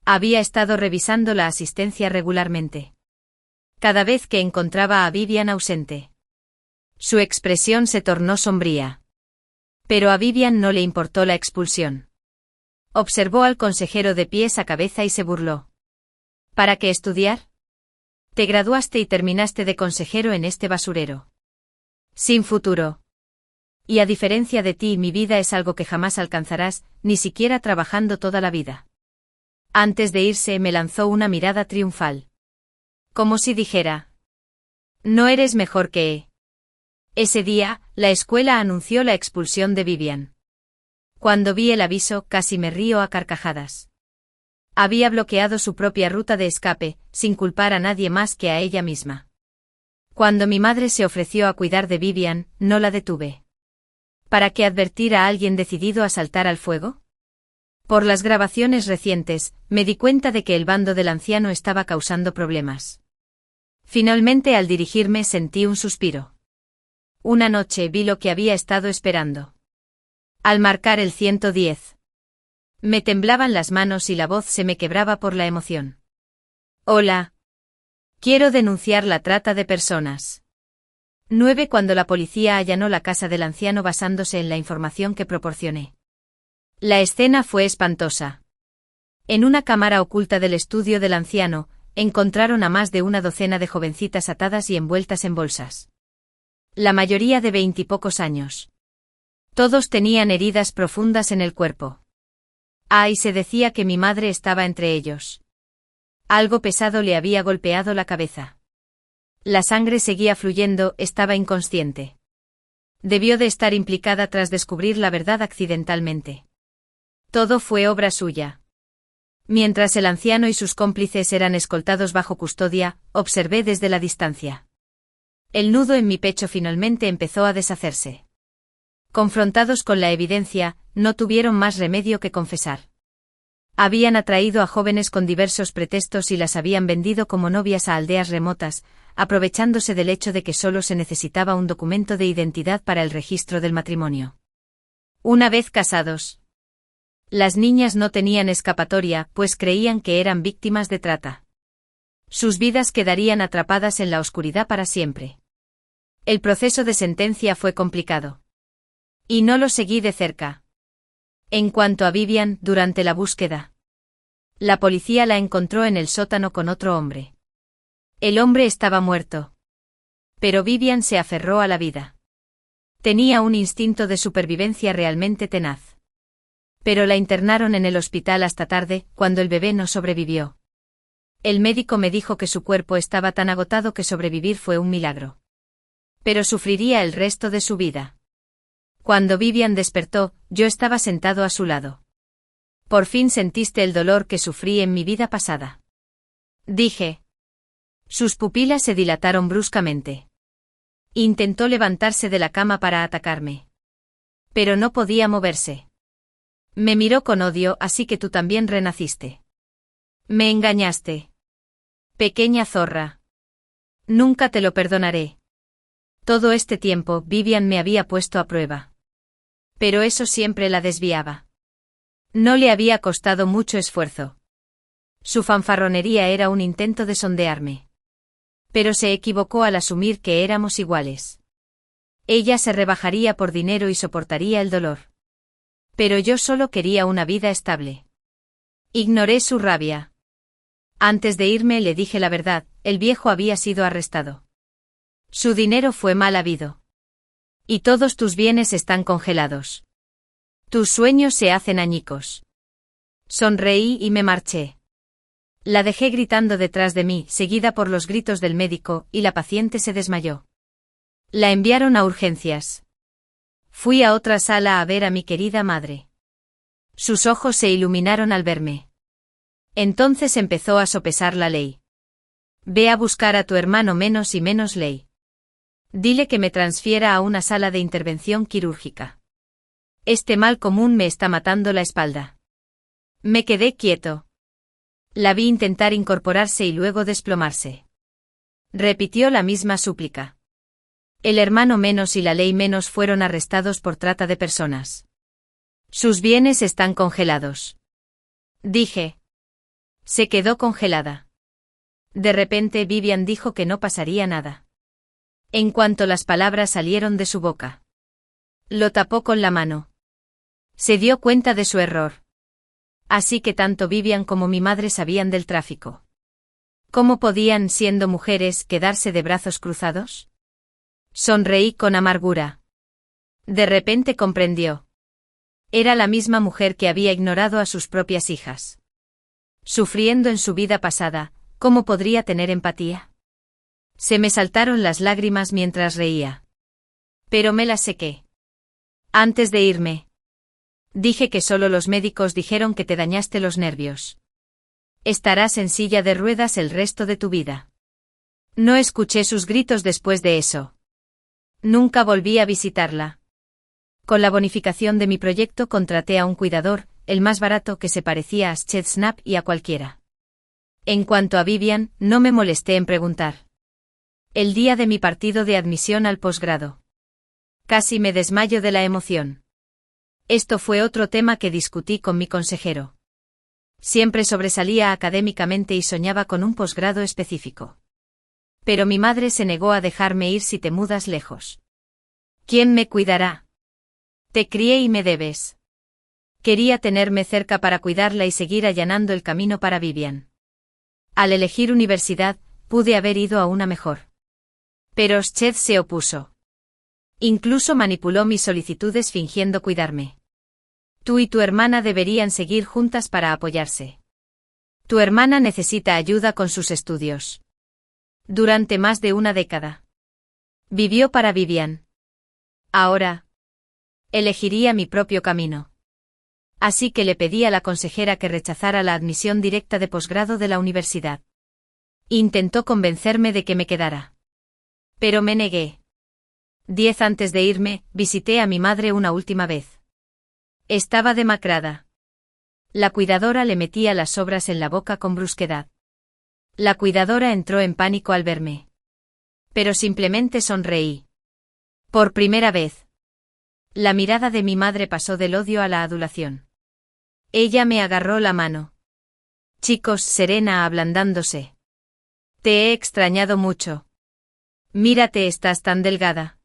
Había estado revisando la asistencia regularmente. Cada vez que encontraba a Vivian ausente. Su expresión se tornó sombría. Pero a Vivian no le importó la expulsión. Observó al consejero de pies a cabeza y se burló. ¿Para qué estudiar? Te graduaste y terminaste de consejero en este basurero. Sin futuro. Y a diferencia de ti, mi vida es algo que jamás alcanzarás, ni siquiera trabajando toda la vida. Antes de irse me lanzó una mirada triunfal. Como si dijera: no eres mejor que él. Ese día, la escuela anunció la expulsión de Vivian. Cuando vi el aviso, casi me río a carcajadas. Había bloqueado su propia ruta de escape, sin culpar a nadie más que a ella misma. Cuando mi madre se ofreció a cuidar de Vivian, no la detuve. ¿Para qué advertir a alguien decidido a saltar al fuego? Por las grabaciones recientes, me di cuenta de que el bando del anciano estaba causando problemas. Finalmente, al dirigirme, sentí un suspiro. Una noche vi lo que había estado esperando. Al marcar el 110. Me temblaban las manos y la voz se me quebraba por la emoción. Hola. Quiero denunciar la trata de personas. 9. Cuando la policía allanó la casa del anciano basándose en la información que proporcioné. La escena fue espantosa. En una cámara oculta del estudio del anciano, encontraron a más de una docena de jovencitas atadas y envueltas en bolsas. La mayoría de 20 y pocos años. Todos tenían heridas profundas en el cuerpo. Y se decía que mi madre estaba entre ellos. Algo pesado le había golpeado la cabeza. La sangre seguía fluyendo, estaba inconsciente. Debió de estar implicada tras descubrir la verdad accidentalmente. Todo fue obra suya. Mientras el anciano y sus cómplices eran escoltados bajo custodia, observé desde la distancia. El nudo en mi pecho finalmente empezó a deshacerse. Confrontados con la evidencia, no tuvieron más remedio que confesar. Habían atraído a jóvenes con diversos pretextos y las habían vendido como novias a aldeas remotas, aprovechándose del hecho de que solo se necesitaba un documento de identidad para el registro del matrimonio. Una vez casados, las niñas no tenían escapatoria, pues creían que eran víctimas de trata. Sus vidas quedarían atrapadas en la oscuridad para siempre. El proceso de sentencia fue complicado. Y no lo seguí de cerca. En cuanto a Vivian, durante la búsqueda, la policía la encontró en el sótano con otro hombre. El hombre estaba muerto. Pero Vivian se aferró a la vida. Tenía un instinto de supervivencia realmente tenaz. Pero la internaron en el hospital hasta tarde, cuando el bebé no sobrevivió. El médico me dijo que su cuerpo estaba tan agotado que sobrevivir fue un milagro. Pero sufriría el resto de su vida. Cuando Vivian despertó, yo estaba sentado a su lado. Por fin sentiste el dolor que sufrí en mi vida pasada. Dije. Sus pupilas se dilataron bruscamente. Intentó levantarse de la cama para atacarme. Pero no podía moverse. Me miró con odio, así que tú también renaciste. Me engañaste. Pequeña zorra. Nunca te lo perdonaré. Todo este tiempo, Vivian me había puesto a prueba. Pero eso siempre la desviaba. No le había costado mucho esfuerzo. Su fanfarronería era un intento de sondearme. Pero se equivocó al asumir que éramos iguales. Ella se rebajaría por dinero y soportaría el dolor. Pero yo solo quería una vida estable. Ignoré su rabia. Antes de irme le dije la verdad, el viejo había sido arrestado. Su dinero fue mal habido. Y todos tus bienes están congelados. Tus sueños se hacen añicos. Sonreí y me marché. La dejé gritando detrás de mí, seguida por los gritos del médico, y la paciente se desmayó. La enviaron a urgencias. Fui a otra sala a ver a mi querida madre. Sus ojos se iluminaron al verme. Entonces empezó a sopesar la ley. Ve a buscar a tu hermano menos y menos ley. Dile que me transfiera a una sala de intervención quirúrgica. Este mal común me está matando la espalda. Me quedé quieto. La vi intentar incorporarse y luego desplomarse. Repitió la misma súplica. El hermano menos y la ley menos fueron arrestados por trata de personas. Sus bienes están congelados. Dije. Se quedó congelada. De repente Vivian dijo que no pasaría nada. En cuanto las palabras salieron de su boca, lo tapó con la mano. Se dio cuenta de su error. Así que tanto Vivian como mi madre sabían del tráfico. ¿Cómo podían, siendo mujeres, quedarse de brazos cruzados? Sonreí con amargura. De repente comprendió. Era la misma mujer que había ignorado a sus propias hijas. Sufriendo en su vida pasada, ¿cómo podría tener empatía? Se me saltaron las lágrimas mientras reía. Pero me las sequé. Antes de irme, dije que solo los médicos dijeron que te dañaste los nervios. Estarás en silla de ruedas el resto de tu vida. No escuché sus gritos después de eso. Nunca volví a visitarla. Con la bonificación de mi proyecto contraté a un cuidador, el más barato que se parecía a Chet Snap y a cualquiera. En cuanto a Vivian, no me molesté en preguntar. El día de mi partido de admisión al posgrado. Casi me desmayo de la emoción. Esto fue otro tema que discutí con mi consejero. Siempre sobresalía académicamente y soñaba con un posgrado específico. Pero mi madre se negó a dejarme ir si te mudas lejos. ¿Quién me cuidará? Te crié y me debes. Quería tenerme cerca para cuidarla y seguir allanando el camino para Vivian. Al elegir universidad, pude haber ido a una mejor. Pero Chet se opuso. Incluso manipuló mis solicitudes fingiendo cuidarme. Tú y tu hermana deberían seguir juntas para apoyarse. Tu hermana necesita ayuda con sus estudios. Durante más de una década. Vivió para Vivian. Ahora, elegiría mi propio camino. Así que le pedí a la consejera que rechazara la admisión directa de posgrado de la universidad. Intentó convencerme de que me quedara. Pero me negué. 10 antes de irme, visité a mi madre una última vez. Estaba demacrada. La cuidadora le metía las sobras en la boca con brusquedad. La cuidadora entró en pánico al verme. Pero simplemente sonreí. Por primera vez. La mirada de mi madre pasó del odio a la adulación. Ella me agarró la mano. Chicos, serena ablandándose. Te he extrañado mucho. Mírate, estás tan delgada.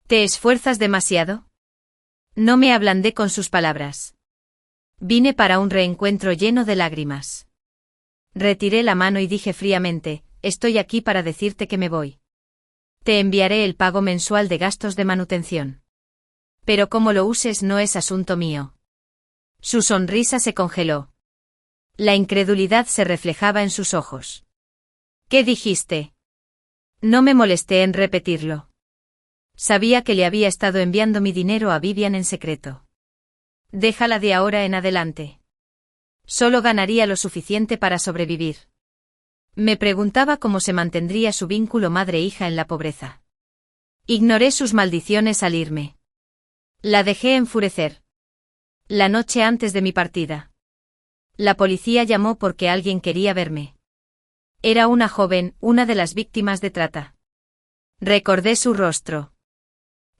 ¿Te esfuerzas demasiado? No me ablandé con sus palabras. Vine para un reencuentro lleno de lágrimas. Retiré la mano y dije fríamente, estoy aquí para decirte que me voy. Te enviaré el pago mensual de gastos de manutención. Pero cómo lo uses no es asunto mío. Su sonrisa se congeló. La incredulidad se reflejaba en sus ojos. ¿Qué dijiste? No me molesté en repetirlo. Sabía que le había estado enviando mi dinero a Vivian en secreto. Déjala de ahora en adelante. Solo ganaría lo suficiente para sobrevivir. Me preguntaba cómo se mantendría su vínculo madre-hija en la pobreza. Ignoré sus maldiciones al irme. La dejé enfurecer. La noche antes de mi partida. La policía llamó porque alguien quería verme. Era una joven, una de las víctimas de trata. Recordé su rostro.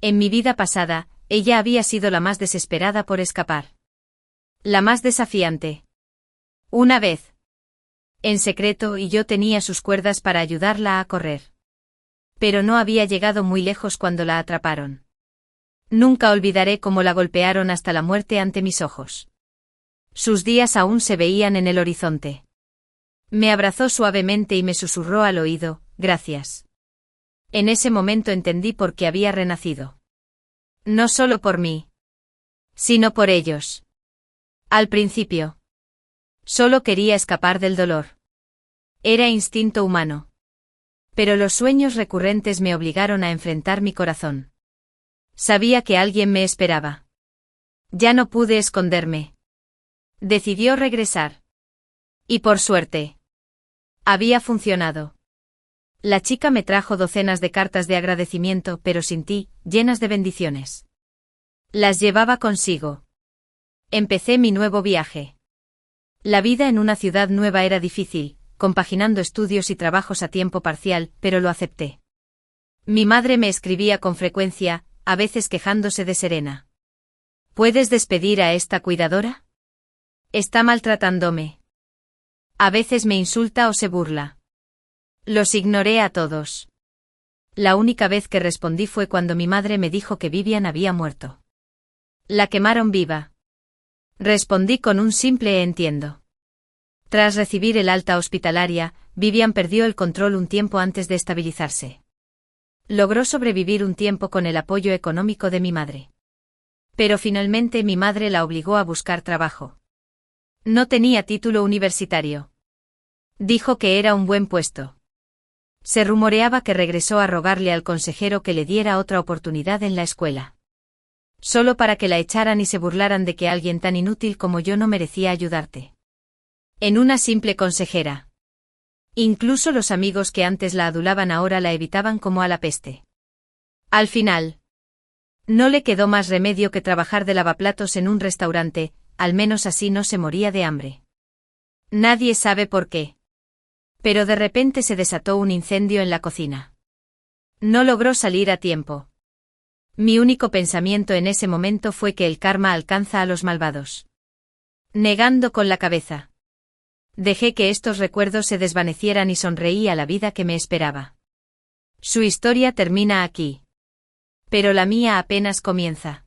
En mi vida pasada, ella había sido la más desesperada por escapar. La más desafiante. Una vez. En secreto y yo tenía sus cuerdas para ayudarla a correr. Pero no había llegado muy lejos cuando la atraparon. Nunca olvidaré cómo la golpearon hasta la muerte ante mis ojos. Sus días aún se veían en el horizonte. Me abrazó suavemente y me susurró al oído, gracias. En ese momento entendí por qué había renacido. No solo por mí, sino por ellos. Al principio, solo quería escapar del dolor. Era instinto humano. Pero los sueños recurrentes me obligaron a enfrentar mi corazón. Sabía que alguien me esperaba. Ya no pude esconderme. Decidió regresar. Y por suerte, había funcionado. La chica me trajo docenas de cartas de agradecimiento, pero sin ti, llenas de bendiciones. Las llevaba consigo. Empecé mi nuevo viaje. La vida en una ciudad nueva era difícil, compaginando estudios y trabajos a tiempo parcial, pero lo acepté. Mi madre me escribía con frecuencia, a veces quejándose de Serena. ¿Puedes despedir a esta cuidadora? Está maltratándome. A veces me insulta o se burla. Los ignoré a todos. La única vez que respondí fue cuando mi madre me dijo que Vivian había muerto. La quemaron viva. Respondí con un simple entiendo. Tras recibir el alta hospitalaria, Vivian perdió el control un tiempo antes de estabilizarse. Logró sobrevivir un tiempo con el apoyo económico de mi madre. Pero finalmente mi madre la obligó a buscar trabajo. No tenía título universitario. Dijo que era un buen puesto. Se rumoreaba que regresó a rogarle al consejero que le diera otra oportunidad en la escuela. Solo para que la echaran y se burlaran de que alguien tan inútil como yo no merecía ayudarte. En una simple consejera. Incluso los amigos que antes la adulaban ahora la evitaban como a la peste. Al final, no le quedó más remedio que trabajar de lavaplatos en un restaurante, al menos así no se moría de hambre. Nadie sabe por qué. Pero de repente se desató un incendio en la cocina. No logró salir a tiempo. Mi único pensamiento en ese momento fue que el karma alcanza a los malvados. Negando con la cabeza. Dejé que estos recuerdos se desvanecieran y sonreí a la vida que me esperaba. Su historia termina aquí. Pero la mía apenas comienza.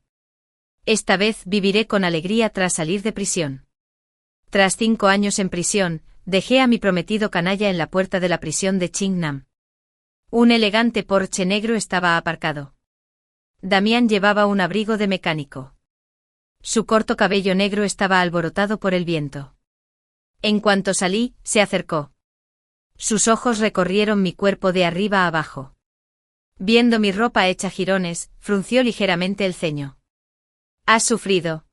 Esta vez viviré con alegría tras salir de prisión. Tras 5 años en prisión, dejé a mi prometido canalla en la puerta de la prisión de Chingnam. Un elegante Porsche negro estaba aparcado. Damián llevaba un abrigo de mecánico. Su corto cabello negro estaba alborotado por el viento. En cuanto salí, se acercó. Sus ojos recorrieron mi cuerpo de arriba a abajo. Viendo mi ropa hecha jirones, frunció ligeramente el ceño. ¿Has sufrido?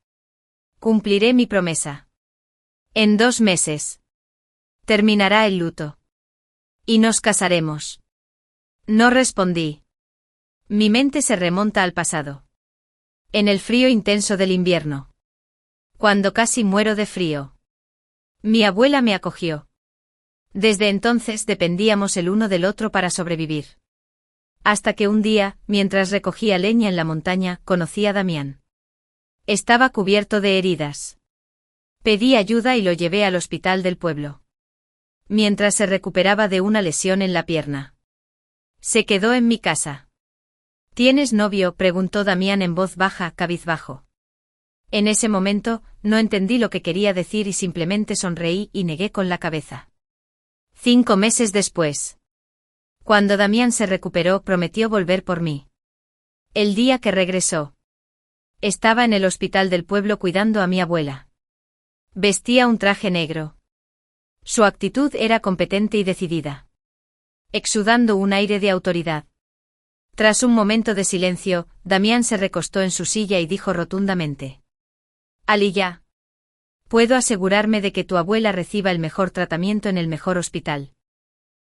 Cumpliré mi promesa. En 2 meses. Terminará el luto. Y nos casaremos. No respondí. Mi mente se remonta al pasado. En el frío intenso del invierno. Cuando casi muero de frío. Mi abuela me acogió. Desde entonces dependíamos el uno del otro para sobrevivir. Hasta que un día, mientras recogía leña en la montaña, conocí a Damián. Estaba cubierto de heridas. Pedí ayuda y lo llevé al hospital del pueblo. Mientras se recuperaba de una lesión en la pierna. Se quedó en mi casa. ¿Tienes novio?, preguntó Damián en voz baja, cabizbajo. En ese momento, no entendí lo que quería decir y simplemente sonreí y negué con la cabeza. 5 meses después. Cuando Damián se recuperó, prometió volver por mí. El día que regresó. Estaba en el hospital del pueblo cuidando a mi abuela. Vestía un traje negro. Su actitud era competente y decidida. Exudando un aire de autoridad. Tras un momento de silencio, Damián se recostó en su silla y dijo rotundamente. Aliyah. Puedo asegurarme de que tu abuela reciba el mejor tratamiento en el mejor hospital.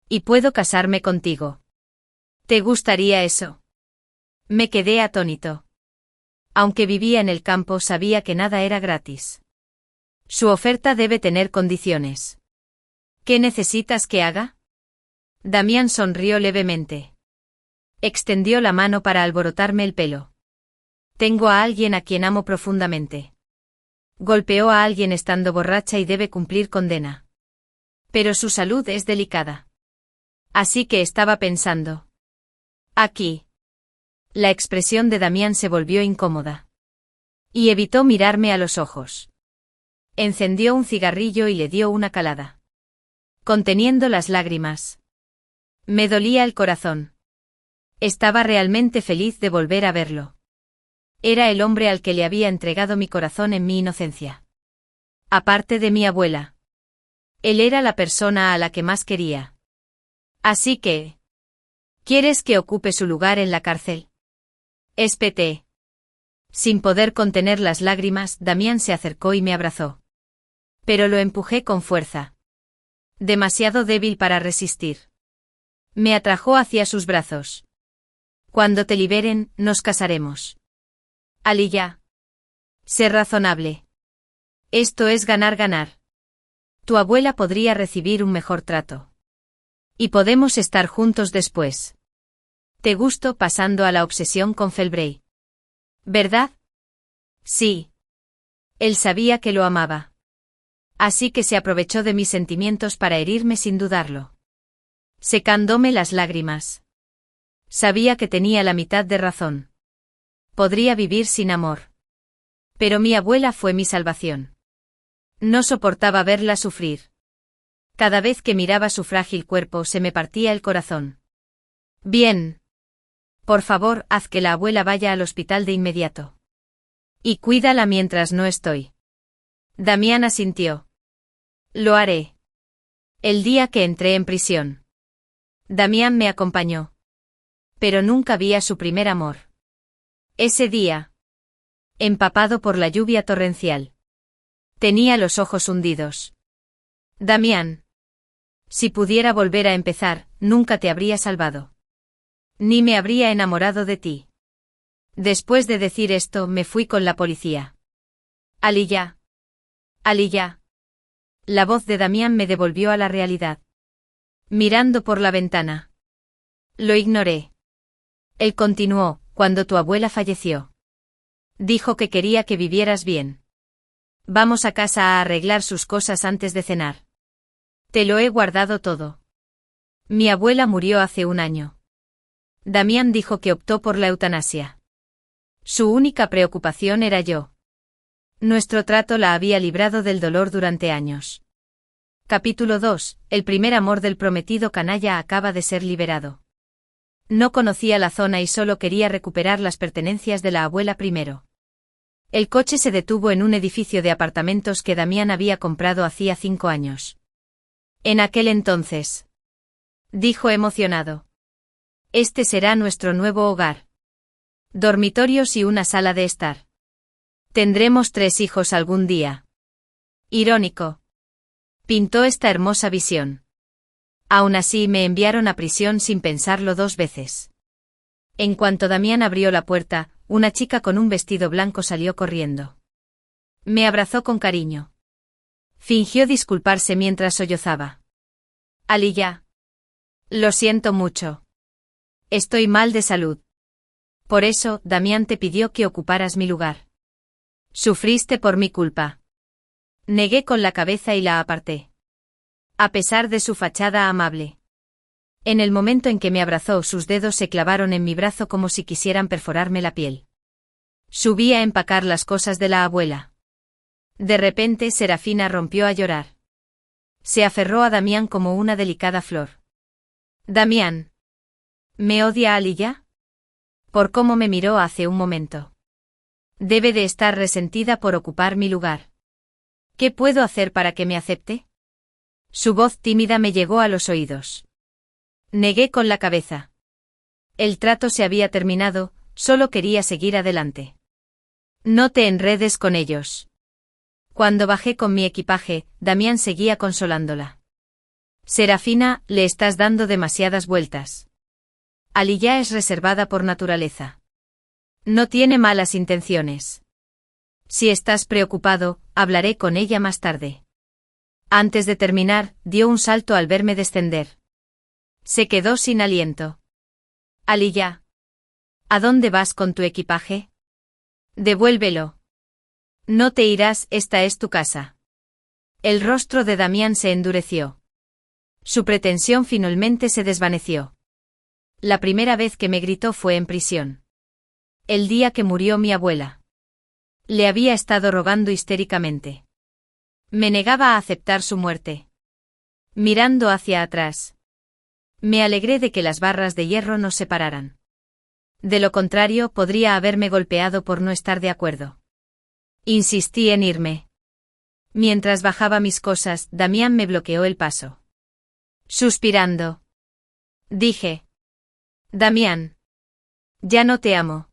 Y puedo casarme contigo. ¿Te gustaría eso? Me quedé atónito. Aunque vivía en el campo, sabía que nada era gratis. Su oferta debe tener condiciones. ¿Qué necesitas que haga? Damián sonrió levemente. Extendió la mano para alborotarme el pelo. Tengo a alguien a quien amo profundamente. Golpeó a alguien estando borracha y debe cumplir condena. Pero su salud es delicada. Así que estaba pensando. Aquí. La expresión de Damián se volvió incómoda. Y evitó mirarme a los ojos. Encendió un cigarrillo y le dio una calada. Conteniendo las lágrimas. Me dolía el corazón. Estaba realmente feliz de volver a verlo. Era el hombre al que le había entregado mi corazón en mi inocencia. Aparte de mi abuela. Él era la persona a la que más quería. Así que... ¿Quieres que ocupe su lugar en la cárcel? Espeté. Sin poder contener las lágrimas, Damián se acercó y me abrazó. Pero lo empujé con fuerza. Demasiado débil para resistir. Me atrajo hacia sus brazos. Cuando te liberen, nos casaremos. Aliyah. Sé razonable. Esto es ganar-ganar. Tu abuela podría recibir un mejor trato. Y podemos estar juntos después. Te gusto pasando a la obsesión con Felbrey. ¿Verdad? Sí. Él sabía que lo amaba. Así que se aprovechó de mis sentimientos para herirme sin dudarlo. Secándome las lágrimas. Sabía que tenía la mitad de razón. Podría vivir sin amor. Pero mi abuela fue mi salvación. No soportaba verla sufrir. Cada vez que miraba su frágil cuerpo se me partía el corazón. Bien. Por favor, haz que la abuela vaya al hospital de inmediato. Y cuídala mientras no estoy. Damián asintió. Lo haré. El día que entré en prisión, Damián me acompañó. Pero nunca vi a su primer amor. Ese día, empapado por la lluvia torrencial, tenía los ojos hundidos. Damián, si pudiera volver a empezar, nunca te habría salvado. Ni me habría enamorado de ti. Después de decir esto, me fui con la policía. Aliyah. Aliyah. La voz de Damián me devolvió a la realidad. Mirando por la ventana. Lo ignoré. Él continuó, cuando tu abuela falleció. Dijo que quería que vivieras bien. Vamos a casa a arreglar sus cosas antes de cenar. Te lo he guardado todo. Mi abuela murió hace un año. Damián dijo que optó por la eutanasia. Su única preocupación era yo. Nuestro trato la había librado del dolor durante años. Capítulo 2. El primer amor del prometido canalla acaba de ser liberado. No conocía la zona y solo quería recuperar las pertenencias de la abuela primero. El coche se detuvo en un edificio de apartamentos que Damián había comprado hacía 5 años. En aquel entonces, dijo emocionado. Este será nuestro nuevo hogar. Dormitorios y una sala de estar. Tendremos 3 hijos algún día. Irónico. Pintó esta hermosa visión. Aún así me enviaron a prisión sin pensarlo 2 veces. En cuanto Damián abrió la puerta, una chica con un vestido blanco salió corriendo. Me abrazó con cariño. Fingió disculparse mientras sollozaba. Aliyah. Lo siento mucho. Estoy mal de salud. Por eso, Damián te pidió que ocuparas mi lugar. Sufriste por mi culpa. Negué con la cabeza y la aparté. A pesar de su fachada amable. En el momento en que me abrazó, sus dedos se clavaron en mi brazo como si quisieran perforarme la piel. Subí a empacar las cosas de la abuela. De repente, Serafina rompió a llorar. Se aferró a Damián como una delicada flor. Damián. ¿Me odia Aliyah? Por cómo me miró hace un momento. Debe de estar resentida por ocupar mi lugar. ¿Qué puedo hacer para que me acepte? Su voz tímida me llegó a los oídos. Negué con la cabeza. El trato se había terminado, solo quería seguir adelante. No te enredes con ellos. Cuando bajé con mi equipaje, Damián seguía consolándola. Serafina, le estás dando demasiadas vueltas. Aliyah es reservada por naturaleza. No tiene malas intenciones. Si estás preocupado, hablaré con ella más tarde. Antes de terminar, dio un salto al verme descender. Se quedó sin aliento. Aliyah. ¿A dónde vas con tu equipaje? Devuélvelo. No te irás, esta es tu casa. El rostro de Damián se endureció. Su pretensión finalmente se desvaneció. La primera vez que me gritó fue en prisión. El día que murió mi abuela. Le había estado rogando histéricamente. Me negaba a aceptar su muerte. Mirando hacia atrás. Me alegré de que las barras de hierro nos separaran. De lo contrario, podría haberme golpeado por no estar de acuerdo. Insistí en irme. Mientras bajaba mis cosas, Damián me bloqueó el paso. Suspirando. Dije. Damián. Ya no te amo.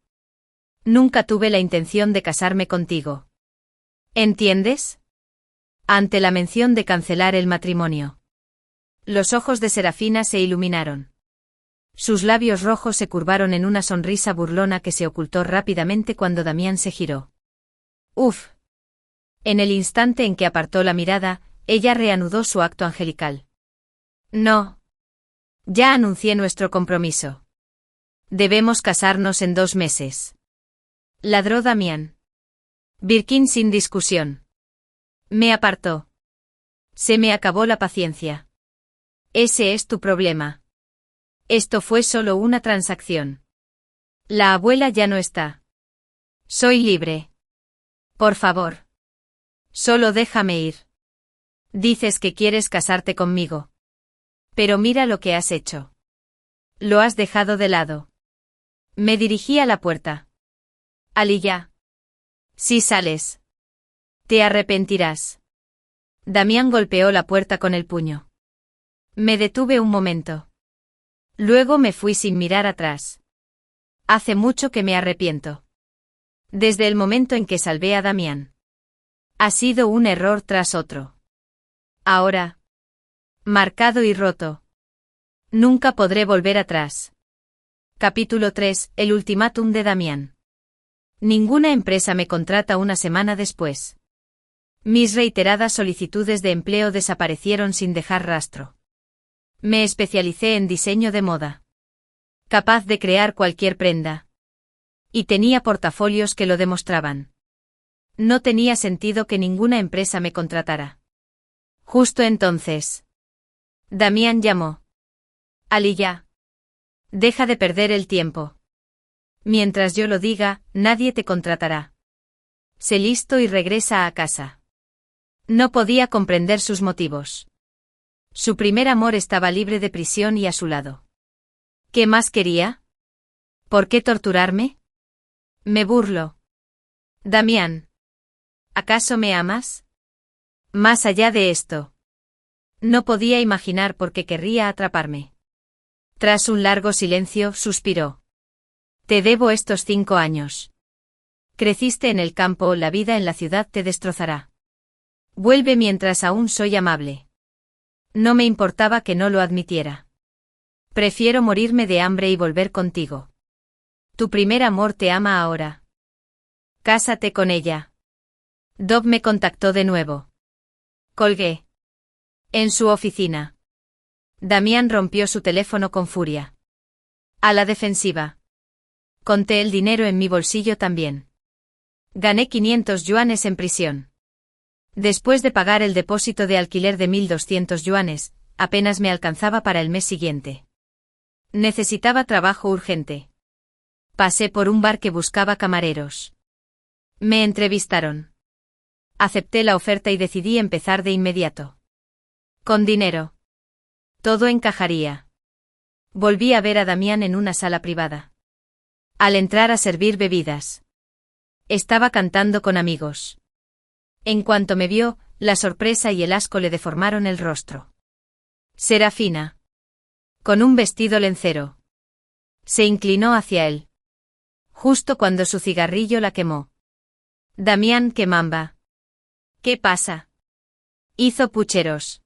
Nunca tuve la intención de casarme contigo. ¿Entiendes? Ante la mención de cancelar el matrimonio. Los ojos de Serafina se iluminaron. Sus labios rojos se curvaron en una sonrisa burlona que se ocultó rápidamente cuando Damián se giró. Uf. En el instante en que apartó la mirada, ella reanudó su acto angelical. No. Ya anuncié nuestro compromiso. Debemos casarnos en 2 meses. Ladró Damián. Birkin sin discusión. Me apartó. Se me acabó la paciencia. Ese es tu problema. Esto fue solo una transacción. La abuela ya no está. Soy libre. Por favor. Solo déjame ir. Dices que quieres casarte conmigo. Pero mira lo que has hecho. Lo has dejado de lado. Me dirigí a la puerta. Aliyah. Si sales. Te arrepentirás. Damián golpeó la puerta con el puño. Me detuve un momento. Luego me fui sin mirar atrás. Hace mucho que me arrepiento. Desde el momento en que salvé a Damián. Ha sido un error tras otro. Ahora. Marcado y roto. Nunca podré volver atrás. Capítulo 3. El ultimátum de Damián. Ninguna empresa me contrata una semana después. Mis reiteradas solicitudes de empleo desaparecieron sin dejar rastro. Me especialicé en diseño de moda. Capaz de crear cualquier prenda. Y tenía portafolios que lo demostraban. No tenía sentido que ninguna empresa me contratara. Justo entonces. Damián llamó. Aliyah. Deja de perder el tiempo. Mientras yo lo diga, nadie te contratará. Sé listo y regresa a casa. No podía comprender sus motivos. Su primer amor estaba libre de prisión y a su lado. ¿Qué más quería? ¿Por qué torturarme? Me burlo. Damián. ¿Acaso me amas? Más allá de esto. No podía imaginar por qué querría atraparme. Tras un largo silencio, suspiró. Te debo estos 5 años. Creciste en el campo, la vida en la ciudad te destrozará. Vuelve mientras aún soy amable. No me importaba que no lo admitiera. Prefiero morirme de hambre y volver contigo. Tu primer amor te ama ahora. Cásate con ella. Dob me contactó de nuevo. Colgué. En su oficina. Damián rompió su teléfono con furia. A la defensiva. Conté el dinero en mi bolsillo también. Gané 500 yuanes en prisión. Después de pagar el depósito de alquiler de 1.200 yuanes, apenas me alcanzaba para el mes siguiente. Necesitaba trabajo urgente. Pasé por un bar que buscaba camareros. Me entrevistaron. Acepté la oferta y decidí empezar de inmediato. Con dinero. Todo encajaría. Volví a ver a Damián en una sala privada. Al entrar a servir bebidas. Estaba cantando con amigos. En cuanto me vio, la sorpresa y el asco le deformaron el rostro. Serafina. Con un vestido lencero. Se inclinó hacia él. Justo cuando su cigarrillo la quemó. Damián, qué mamba. ¿Qué pasa? Hizo pucheros.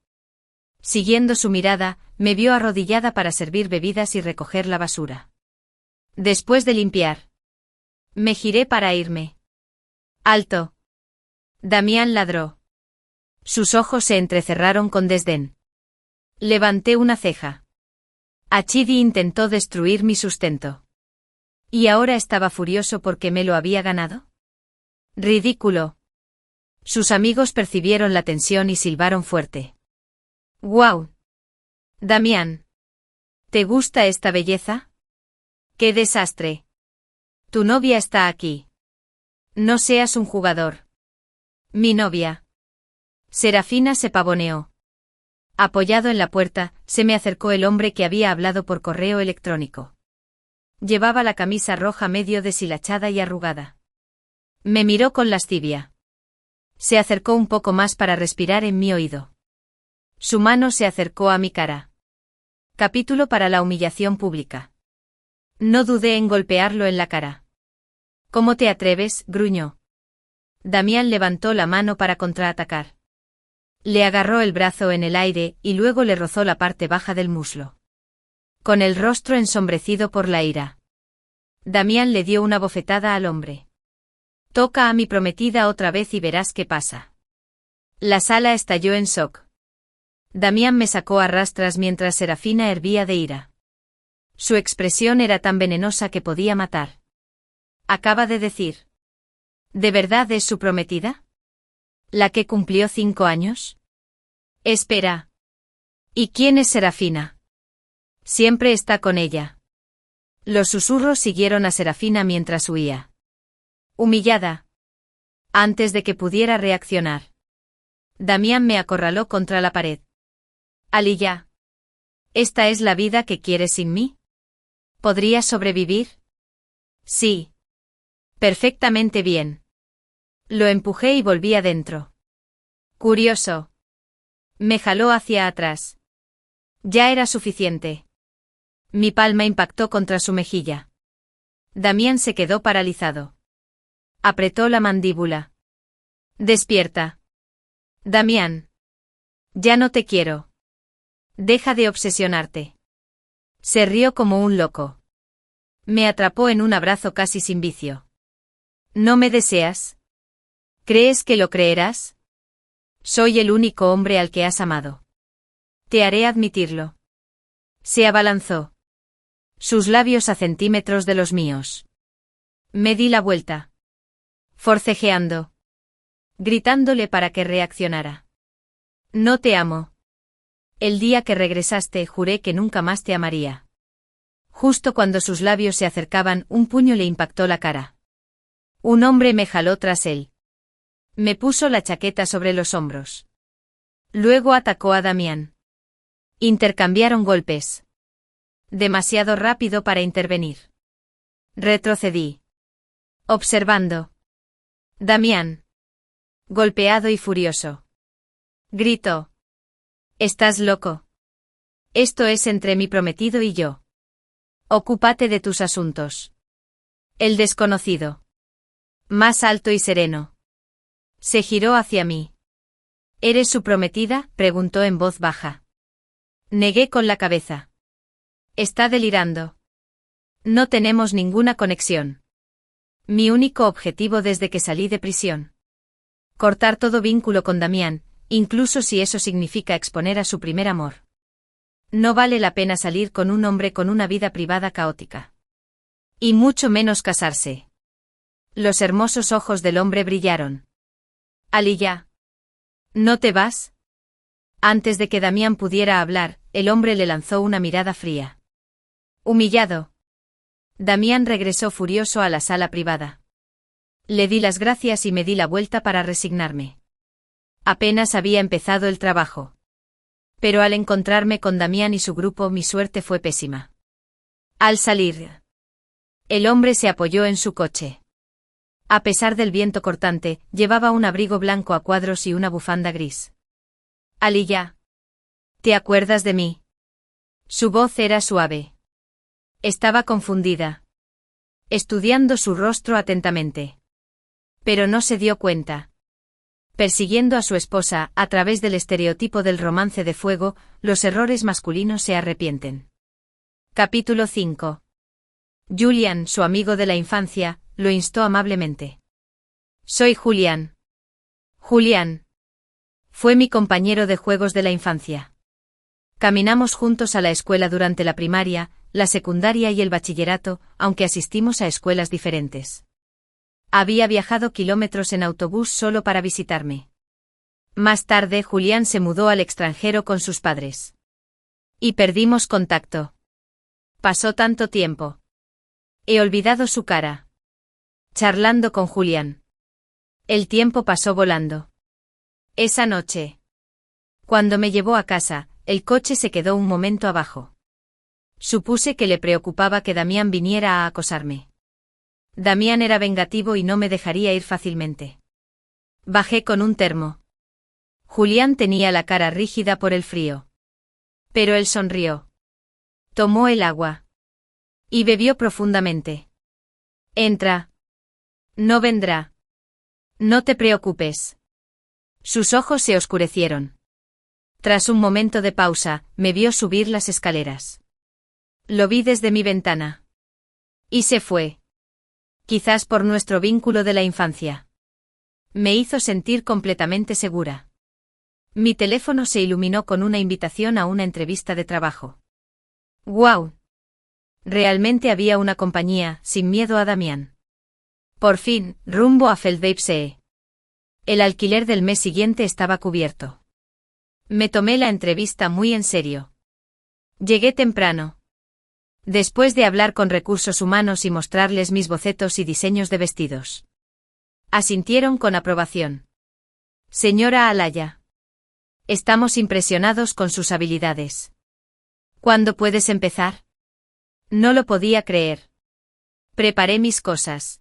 Siguiendo su mirada, me vio arrodillada para servir bebidas y recoger la basura. Después de limpiar. Me giré para irme. ¡Alto! Damián ladró. Sus ojos se entrecerraron con desdén. Levanté una ceja. Achidi intentó destruir mi sustento. ¿Y ahora estaba furioso porque me lo había ganado? Ridículo. Sus amigos percibieron la tensión y silbaron fuerte. ¡Guau! Damián. ¿Te gusta esta belleza? ¡Qué desastre! Tu novia está aquí. No seas un jugador. Mi novia. Serafina se pavoneó. Apoyado en la puerta, se me acercó el hombre que había hablado por correo electrónico. Llevaba la camisa roja medio deshilachada y arrugada. Me miró con lascivia. Se acercó un poco más para respirar en mi oído. Su mano se acercó a mi cara. Capítulo para la humillación pública. No dudé en golpearlo en la cara. ¿Cómo te atreves?, gruñó. Damián levantó la mano para contraatacar. Le agarró el brazo en el aire y luego le rozó la parte baja del muslo. Con el rostro ensombrecido por la ira. Damián le dio una bofetada al hombre. Toca a mi prometida otra vez y verás qué pasa. La sala estalló en shock. Damián me sacó a rastras mientras Serafina hervía de ira. Su expresión era tan venenosa que podía matar. Acaba de decir. ¿De verdad es su prometida? ¿La que cumplió 5 años? Espera. ¿Y quién es Serafina? Siempre está con ella. Los susurros siguieron a Serafina mientras huía. Humillada. Antes de que pudiera reaccionar. Damián me acorraló contra la pared. Aliyah. ¿Esta es la vida que quieres sin mí? ¿Podrías sobrevivir? Sí. Perfectamente bien. Lo empujé y volví adentro. Curioso. Me jaló hacia atrás. Ya era suficiente. Mi palma impactó contra su mejilla. Damián se quedó paralizado. Apretó la mandíbula. Despierta. Damián. Ya no te quiero. Deja de obsesionarte. Se rió como un loco. Me atrapó en un abrazo casi sin vicio. ¿No me deseas? ¿Crees que lo creerás? Soy el único hombre al que has amado. Te haré admitirlo. Se abalanzó. Sus labios a centímetros de los míos. Me di la vuelta. Forcejeando. Gritándole para que reaccionara. No te amo. El día que regresaste juré que nunca más te amaría. Justo cuando sus labios se acercaban, un puño le impactó la cara. Un hombre me jaló tras él. Me puso la chaqueta sobre los hombros. Luego atacó a Damián. Intercambiaron golpes. Demasiado rápido para intervenir. Retrocedí. Observando. Damián. Golpeado y furioso. Gritó. ¿Estás loco? Esto es entre mi prometido y yo. Ocúpate de tus asuntos. El desconocido. Más alto y sereno. Se giró hacia mí. ¿Eres su prometida?, preguntó en voz baja. Negué con la cabeza. Está delirando. No tenemos ninguna conexión. Mi único objetivo desde que salí de prisión. Cortar todo vínculo con Damián, incluso si eso significa exponer a su primer amor. No vale la pena salir con un hombre con una vida privada caótica. Y mucho menos casarse. Los hermosos ojos del hombre brillaron. Aliyah. ¿No te vas? Antes de que Damián pudiera hablar, el hombre le lanzó una mirada fría. Humillado. Damián regresó furioso a la sala privada. Le di las gracias y me di la vuelta para resignarme. Apenas había empezado el trabajo. Pero al encontrarme con Damián y su grupo, mi suerte fue pésima. Al salir, el hombre se apoyó en su coche. A pesar del viento cortante, llevaba un abrigo blanco a cuadros y una bufanda gris. Aliyah. ¿Te acuerdas de mí? Su voz era suave. Estaba confundida. Estudiando su rostro atentamente. Pero no se dio cuenta. Persiguiendo a su esposa, a través del estereotipo del romance de fuego, los errores masculinos se arrepienten. Capítulo 5. Julian, su amigo de la infancia, lo instó amablemente. Soy Julian. Julian. Fue mi compañero de juegos de la infancia. Caminamos juntos a la escuela durante la primaria, la secundaria y el bachillerato, aunque asistimos a escuelas diferentes. Había viajado kilómetros en autobús solo para visitarme. Más tarde, Julián se mudó al extranjero con sus padres. Y perdimos contacto. Pasó tanto tiempo. He olvidado su cara. Charlando con Julián. El tiempo pasó volando. Esa noche. Cuando me llevó a casa, el coche se quedó un momento abajo. Supuse que le preocupaba que Damián viniera a acosarme. Damián era vengativo y no me dejaría ir fácilmente. Bajé con un termo. Julián tenía la cara rígida por el frío. Pero él sonrió. Tomó el agua. Y bebió profundamente. Entra. No vendrá. No te preocupes. Sus ojos se oscurecieron. Tras un momento de pausa, me vio subir las escaleras. Lo vi desde mi ventana. Y se fue. Quizás por nuestro vínculo de la infancia. Me hizo sentir completamente segura. Mi teléfono se iluminó con una invitación a una entrevista de trabajo. ¡Guau! Realmente había una compañía, sin miedo a Damián. Por fin, rumbo a Feldweibsee. El alquiler del mes siguiente estaba cubierto. Me tomé la entrevista muy en serio. Llegué temprano. Después de hablar con recursos humanos y mostrarles mis bocetos y diseños de vestidos. Asintieron con aprobación. Señora Alaya. Estamos impresionados con sus habilidades. ¿Cuándo puedes empezar? No lo podía creer. Preparé mis cosas.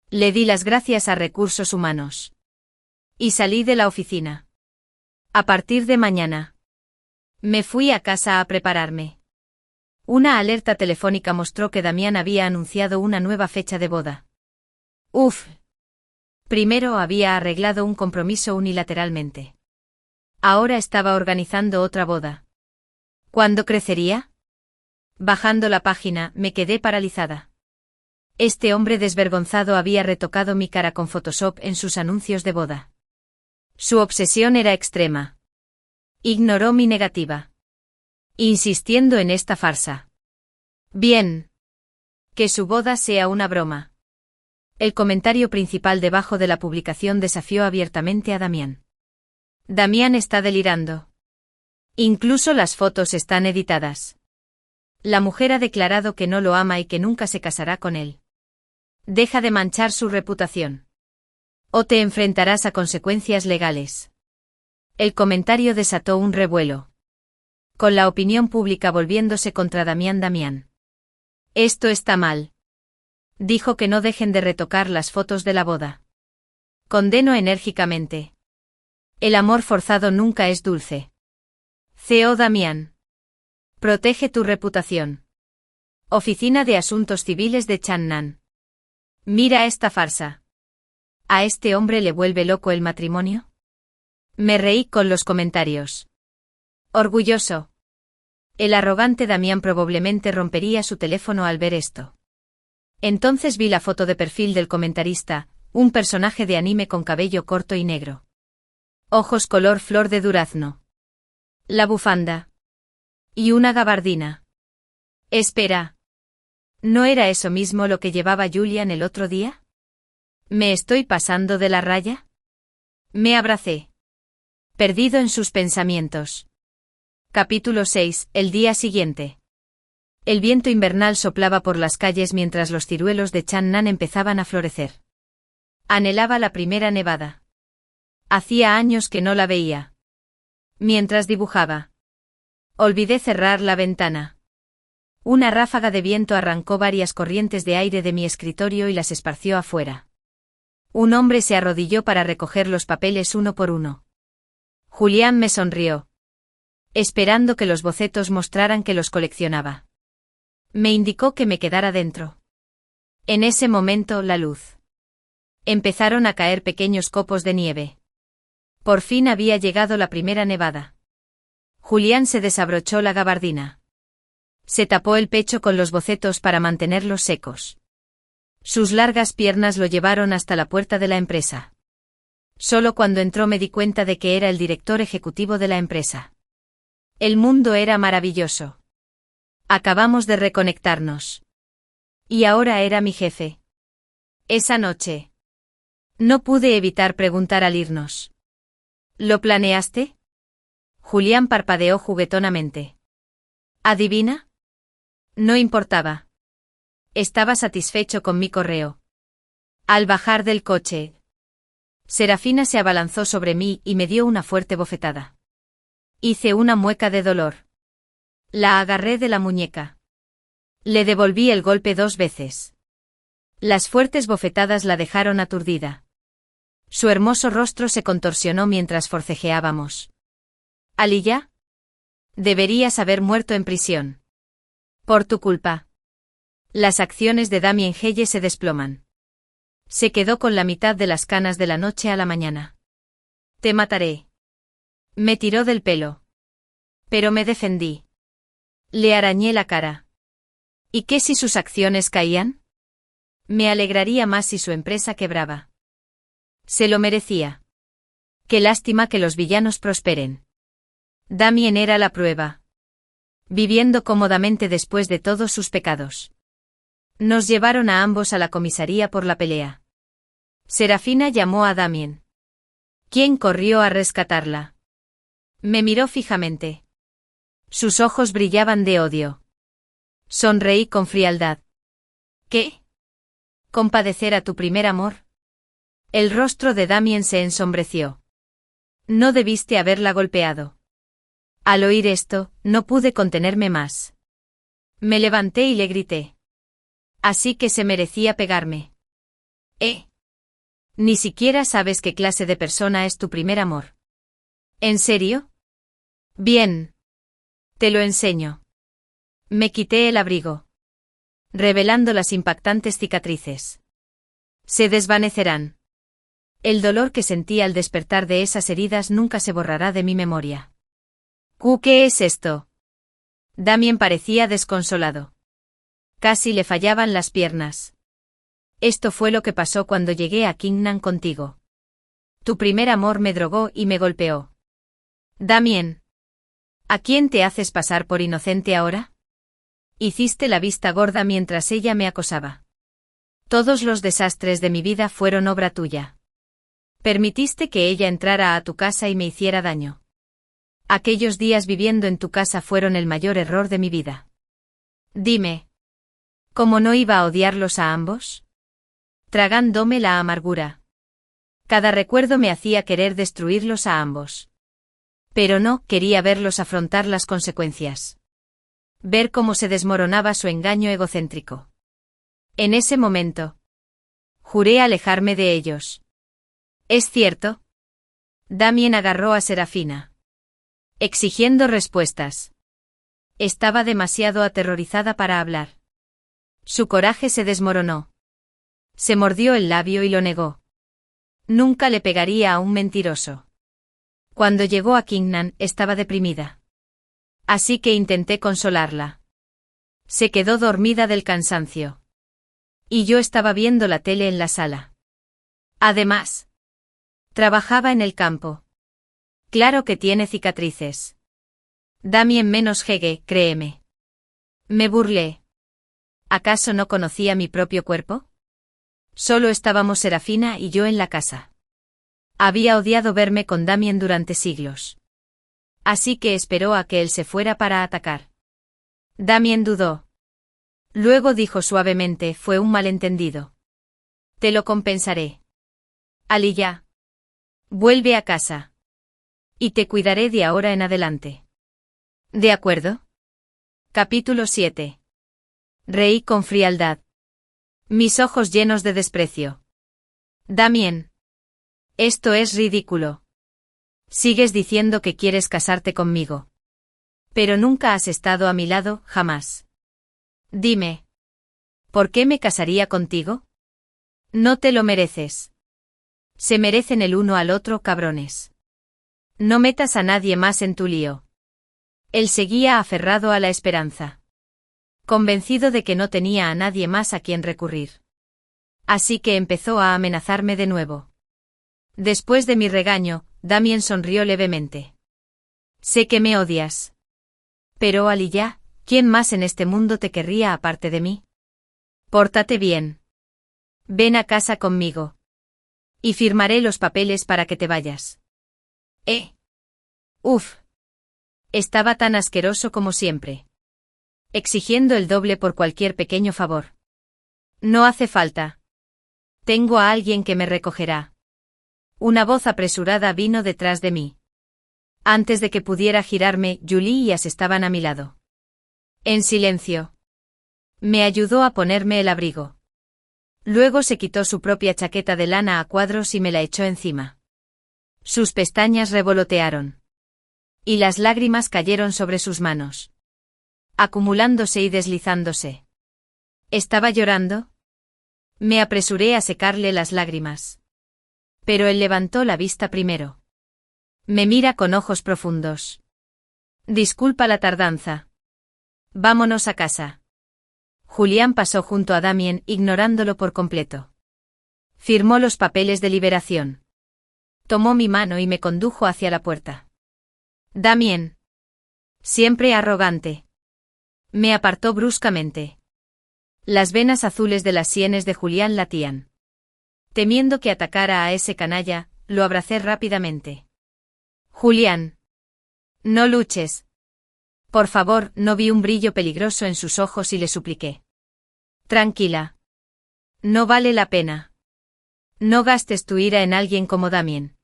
Le di las gracias a Recursos Humanos. Y salí de la oficina. A partir de mañana. Me fui a casa a prepararme. Una alerta telefónica mostró que Damián había anunciado una nueva fecha de boda. Uf. Primero había arreglado un compromiso unilateralmente. Ahora estaba organizando otra boda. ¿Cuándo crecería? Bajando la página, me quedé paralizada. Este hombre desvergonzado había retocado mi cara con Photoshop en sus anuncios de boda. Su obsesión era extrema. Ignoró mi negativa. Insistiendo en esta farsa. Bien. Que su boda sea una broma. El comentario principal debajo de la publicación desafió abiertamente a Damián. Damián está delirando. Incluso las fotos están editadas. La mujer ha declarado que no lo ama y que nunca se casará con él. Deja de manchar su reputación. O te enfrentarás a consecuencias legales. El comentario desató un revuelo. Con la opinión pública volviéndose contra Damián. Esto está mal. Dijo que no dejen de retocar las fotos de la boda. Condeno enérgicamente. El amor forzado nunca es dulce. C.O. Damián. Protege tu reputación. Oficina de Asuntos Civiles de Changnan. Mira esta farsa. ¿A este hombre le vuelve loco el matrimonio? Me reí con los comentarios. Orgulloso. El arrogante Damián probablemente rompería su teléfono al ver esto. Entonces vi la foto de perfil del comentarista, un personaje de anime con cabello corto y negro. Ojos color flor de durazno. La bufanda. Y una gabardina. Espera. ¿No era eso mismo lo que llevaba Julian el otro día? ¿Me estoy pasando de la raya? Me abracé. Perdido en sus pensamientos. Capítulo 6. El día siguiente. El viento invernal soplaba por las calles mientras los ciruelos de Changnan empezaban a florecer. Anhelaba la primera nevada. Hacía años que no la veía. Mientras dibujaba. Olvidé cerrar la ventana. Una ráfaga de viento arrancó varias corrientes de aire de mi escritorio y las esparció afuera. Un hombre se arrodilló para recoger los papeles uno por uno. Julián me sonrió. Esperando que los bocetos mostraran que los coleccionaba. Me indicó que me quedara dentro. En ese momento, la luz. Empezaron a caer pequeños copos de nieve. Por fin había llegado la primera nevada. Julián se desabrochó la gabardina. Se tapó el pecho con los bocetos para mantenerlos secos. Sus largas piernas lo llevaron hasta la puerta de la empresa. Solo cuando entró me di cuenta de que era el director ejecutivo de la empresa. El mundo era maravilloso. Acabamos de reconectarnos. Y ahora era mi jefe. Esa noche. No pude evitar preguntar al irnos. ¿Lo planeaste? Julián parpadeó juguetonamente. ¿Adivina? No importaba. Estaba satisfecho con mi correo. Al bajar del coche, Serafina se abalanzó sobre mí y me dio una fuerte bofetada. Hice una mueca de dolor. La agarré de la muñeca. Le devolví el golpe 2 veces. Las fuertes bofetadas la dejaron aturdida. Su hermoso rostro se contorsionó mientras forcejeábamos. ¿Aliyah? Deberías haber muerto en prisión. Por tu culpa. Las acciones de Damien Heye se desploman. Se quedó con la mitad de las canas de la noche a la mañana. Te mataré. Me tiró del pelo. Pero me defendí. Le arañé la cara. ¿Y qué si sus acciones caían? Me alegraría más si su empresa quebraba. Se lo merecía. Qué lástima que los villanos prosperen. Damien era la prueba. Viviendo cómodamente después de todos sus pecados. Nos llevaron a ambos a la comisaría por la pelea. Serafina llamó a Damien. ¿Quién corrió a rescatarla? Me miró fijamente. Sus ojos brillaban de odio. Sonreí con frialdad. ¿Qué? ¿Compadecer a tu primer amor? El rostro de Damien se ensombreció. No debiste haberla golpeado. Al oír esto, no pude contenerme más. Me levanté y le grité. Así que se merecía pegarme. Ni siquiera sabes qué clase de persona es tu primer amor. ¿En serio? Bien. Te lo enseño. Me quité el abrigo, revelando las impactantes cicatrices. Se desvanecerán. El dolor que sentí al despertar de esas heridas nunca se borrará de mi memoria. ¿Qué es esto? Damien parecía desconsolado. Casi le fallaban las piernas. Esto fue lo que pasó cuando llegué a Kingnan contigo. Tu primer amor me drogó y me golpeó. Damien. ¿A quién te haces pasar por inocente ahora? Hiciste la vista gorda mientras ella me acosaba. Todos los desastres de mi vida fueron obra tuya. Permitiste que ella entrara a tu casa y me hiciera daño. Aquellos días viviendo en tu casa fueron el mayor error de mi vida. Dime. ¿Cómo no iba a odiarlos a ambos? Tragándome la amargura. Cada recuerdo me hacía querer destruirlos a ambos. Pero no, quería verlos afrontar las consecuencias. Ver cómo se desmoronaba su engaño egocéntrico. En ese momento, juré alejarme de ellos. ¿Es cierto? Damien agarró a Serafina, exigiendo respuestas. Estaba demasiado aterrorizada para hablar. Su coraje se desmoronó. Se mordió el labio y lo negó. Nunca le pegaría a un mentiroso. Cuando llegó a Kingnan, estaba deprimida. Así que intenté consolarla. Se quedó dormida del cansancio. Y yo estaba viendo la tele en la sala. Además, trabajaba en el campo. Claro que tiene cicatrices. Damien menos jegue, créeme. Me burlé. ¿Acaso no conocía mi propio cuerpo? Solo estábamos Serafina y yo en la casa. Había odiado verme con Damien durante siglos. Así que esperó a que él se fuera para atacar. Damien dudó. Luego dijo suavemente, fue un malentendido. Te lo compensaré. Aliyah. Vuelve a casa. Y te cuidaré de ahora en adelante. ¿De acuerdo? Capítulo 7. Reí con frialdad. Mis ojos llenos de desprecio. Damien. Esto es ridículo. Sigues diciendo que quieres casarte conmigo. Pero nunca has estado a mi lado, jamás. Dime. ¿Por qué me casaría contigo? No te lo mereces. Se merecen el uno al otro, cabrones. No metas a nadie más en tu lío. Él seguía aferrado a la esperanza. Convencido de que no tenía a nadie más a quien recurrir. Así que empezó a amenazarme de nuevo. Después de mi regaño, Damien sonrió levemente. Sé que me odias. Pero Aliyah, ¿quién más en este mundo te querría aparte de mí? Pórtate bien. Ven a casa conmigo. Y firmaré los papeles para que te vayas. Uf. Estaba tan asqueroso como siempre. Exigiendo el doble por cualquier pequeño favor. No hace falta. Tengo a alguien que me recogerá. Una voz apresurada vino detrás de mí. Antes de que pudiera girarme, Julie y As estaban a mi lado. En silencio. Me ayudó a ponerme el abrigo. Luego se quitó su propia chaqueta de lana a cuadros y me la echó encima. Sus pestañas revolotearon. Y las lágrimas cayeron sobre sus manos. Acumulándose y deslizándose. ¿Estaba llorando? Me apresuré a secarle las lágrimas. Pero él levantó la vista primero. Me mira con ojos profundos. Disculpa la tardanza. Vámonos a casa. Julián pasó junto a Damien, ignorándolo por completo. Firmó los papeles de liberación. Tomó mi mano y me condujo hacia la puerta. Damien. Siempre arrogante. Me apartó bruscamente. Las venas azules de las sienes de Julián latían. Temiendo que atacara a ese canalla, lo abracé rápidamente. Julián. No luches. Por favor, no vi un brillo peligroso en sus ojos y le supliqué. Tranquila. No vale la pena. No gastes tu ira en alguien como Damien.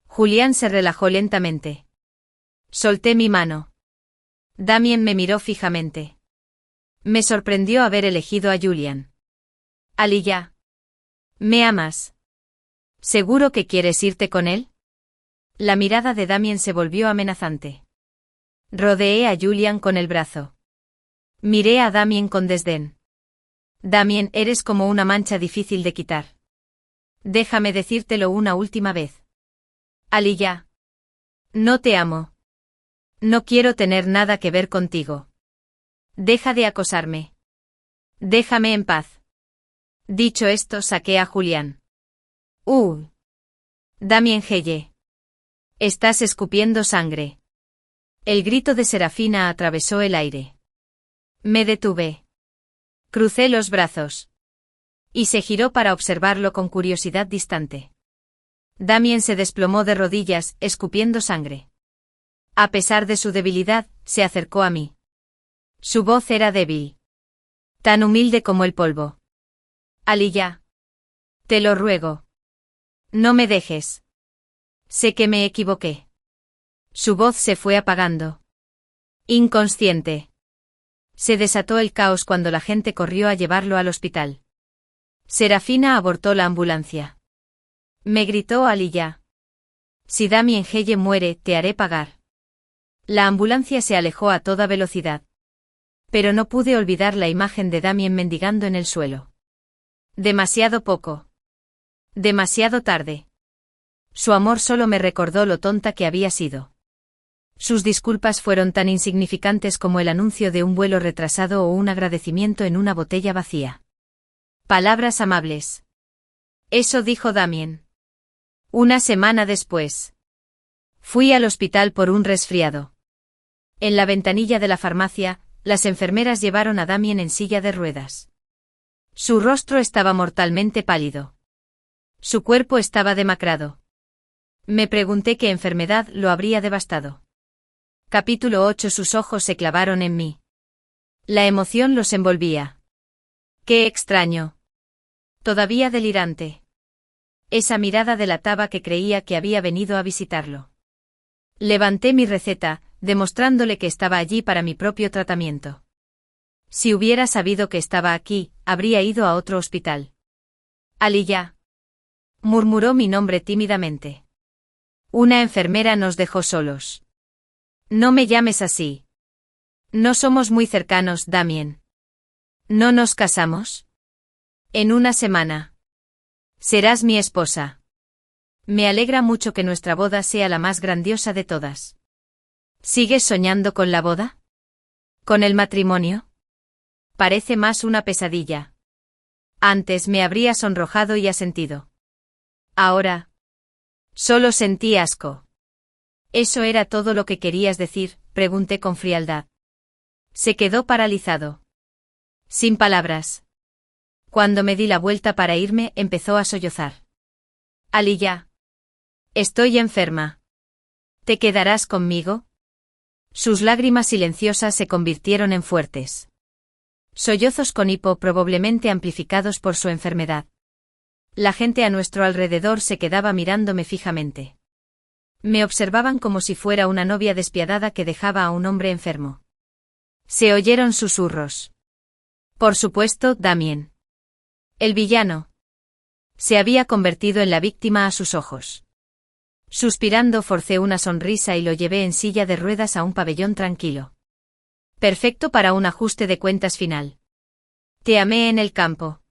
Julián se relajó lentamente. Solté mi mano. Damien me miró fijamente. Me sorprendió haber elegido a Julian. Aliyah. ¿Me amas? ¿Seguro que quieres irte con él? La mirada de Damien se volvió amenazante. Rodeé a Julian con el brazo. Miré a Damien con desdén. Damien, eres como una mancha difícil de quitar. Déjame decírtelo una última vez. Aliyah. No te amo. No quiero tener nada que ver contigo. Deja de acosarme. Déjame en paz. Dicho esto, saqué a Julián. Damien Heye. Estás escupiendo sangre. El grito de Serafina atravesó el aire. Me detuve. Crucé los brazos. Y se giró para observarlo con curiosidad distante. Damien se desplomó de rodillas, escupiendo sangre. A pesar de su debilidad, se acercó a mí. Su voz era débil. Tan humilde como el polvo. Aliyah. Te lo ruego. No me dejes. Sé que me equivoqué. Su voz se fue apagando. Inconsciente. Se desató el caos cuando la gente corrió a llevarlo al hospital. Serafina abortó la ambulancia. Me gritó Aliyah. Si Damien Heye muere, te haré pagar. La ambulancia se alejó a toda velocidad. Pero no pude olvidar la imagen de Damien mendigando en el suelo. Demasiado poco. Demasiado tarde. Su amor solo me recordó lo tonta que había sido. Sus disculpas fueron tan insignificantes como el anuncio de un vuelo retrasado o un agradecimiento en una botella vacía. Palabras amables. Eso dijo Damien. Una semana después. Fui al hospital por un resfriado. En la ventanilla de la farmacia, las enfermeras llevaron a Damien en silla de ruedas. Su rostro estaba mortalmente pálido. Su cuerpo estaba demacrado. Me pregunté qué enfermedad lo habría devastado. Capítulo 8. Sus ojos se clavaron en mí. La emoción los envolvía. Qué extraño. Todavía delirante. Esa mirada delataba que creía que había venido a visitarlo. Levanté mi receta, demostrándole que estaba allí para mi propio tratamiento. Si hubiera sabido que estaba aquí, habría ido a otro hospital. Aliyah. Murmuró mi nombre tímidamente. Una enfermera nos dejó solos. No me llames así. No somos muy cercanos, Damien. ¿No nos casamos? En una semana. Serás mi esposa. Me alegra mucho que nuestra boda sea la más grandiosa de todas. ¿Sigues soñando con la boda? ¿Con el matrimonio? Parece más una pesadilla. Antes me habría sonrojado y asentido. Ahora. Solo sentí asco. ¿Eso era todo lo que querías decir?, pregunté con frialdad. Se quedó paralizado. Sin palabras. Cuando me di la vuelta para irme, empezó a sollozar. Aliyah. Estoy enferma. ¿Te quedarás conmigo? Sus lágrimas silenciosas se convirtieron en fuertes. Sollozos con hipo probablemente amplificados por su enfermedad. La gente a nuestro alrededor se quedaba mirándome fijamente. Me observaban como si fuera una novia despiadada que dejaba a un hombre enfermo. Se oyeron susurros. Por supuesto, Damien. El villano. Se había convertido en la víctima a sus ojos. Suspirando forcé una sonrisa y lo llevé en silla de ruedas a un pabellón tranquilo. Perfecto para un ajuste de cuentas final. Te amé en el campo.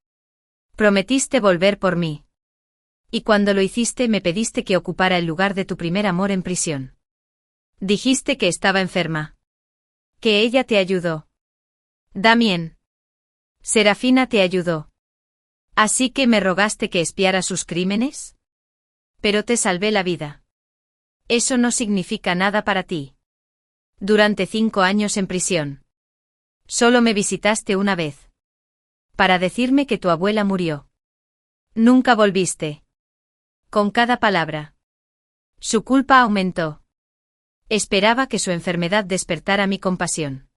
Prometiste volver por mí. Y cuando lo hiciste me pediste que ocupara el lugar de tu primer amor en prisión. Dijiste que estaba enferma. Que ella te ayudó. Damien. Serafina te ayudó. ¿Así que me rogaste que espiara sus crímenes? Pero te salvé la vida. Eso no significa nada para ti. Durante 5 años en prisión. Solo me visitaste una vez. Para decirme que tu abuela murió. Nunca volviste. Con cada palabra. Su culpa aumentó. Esperaba que su enfermedad despertara mi compasión.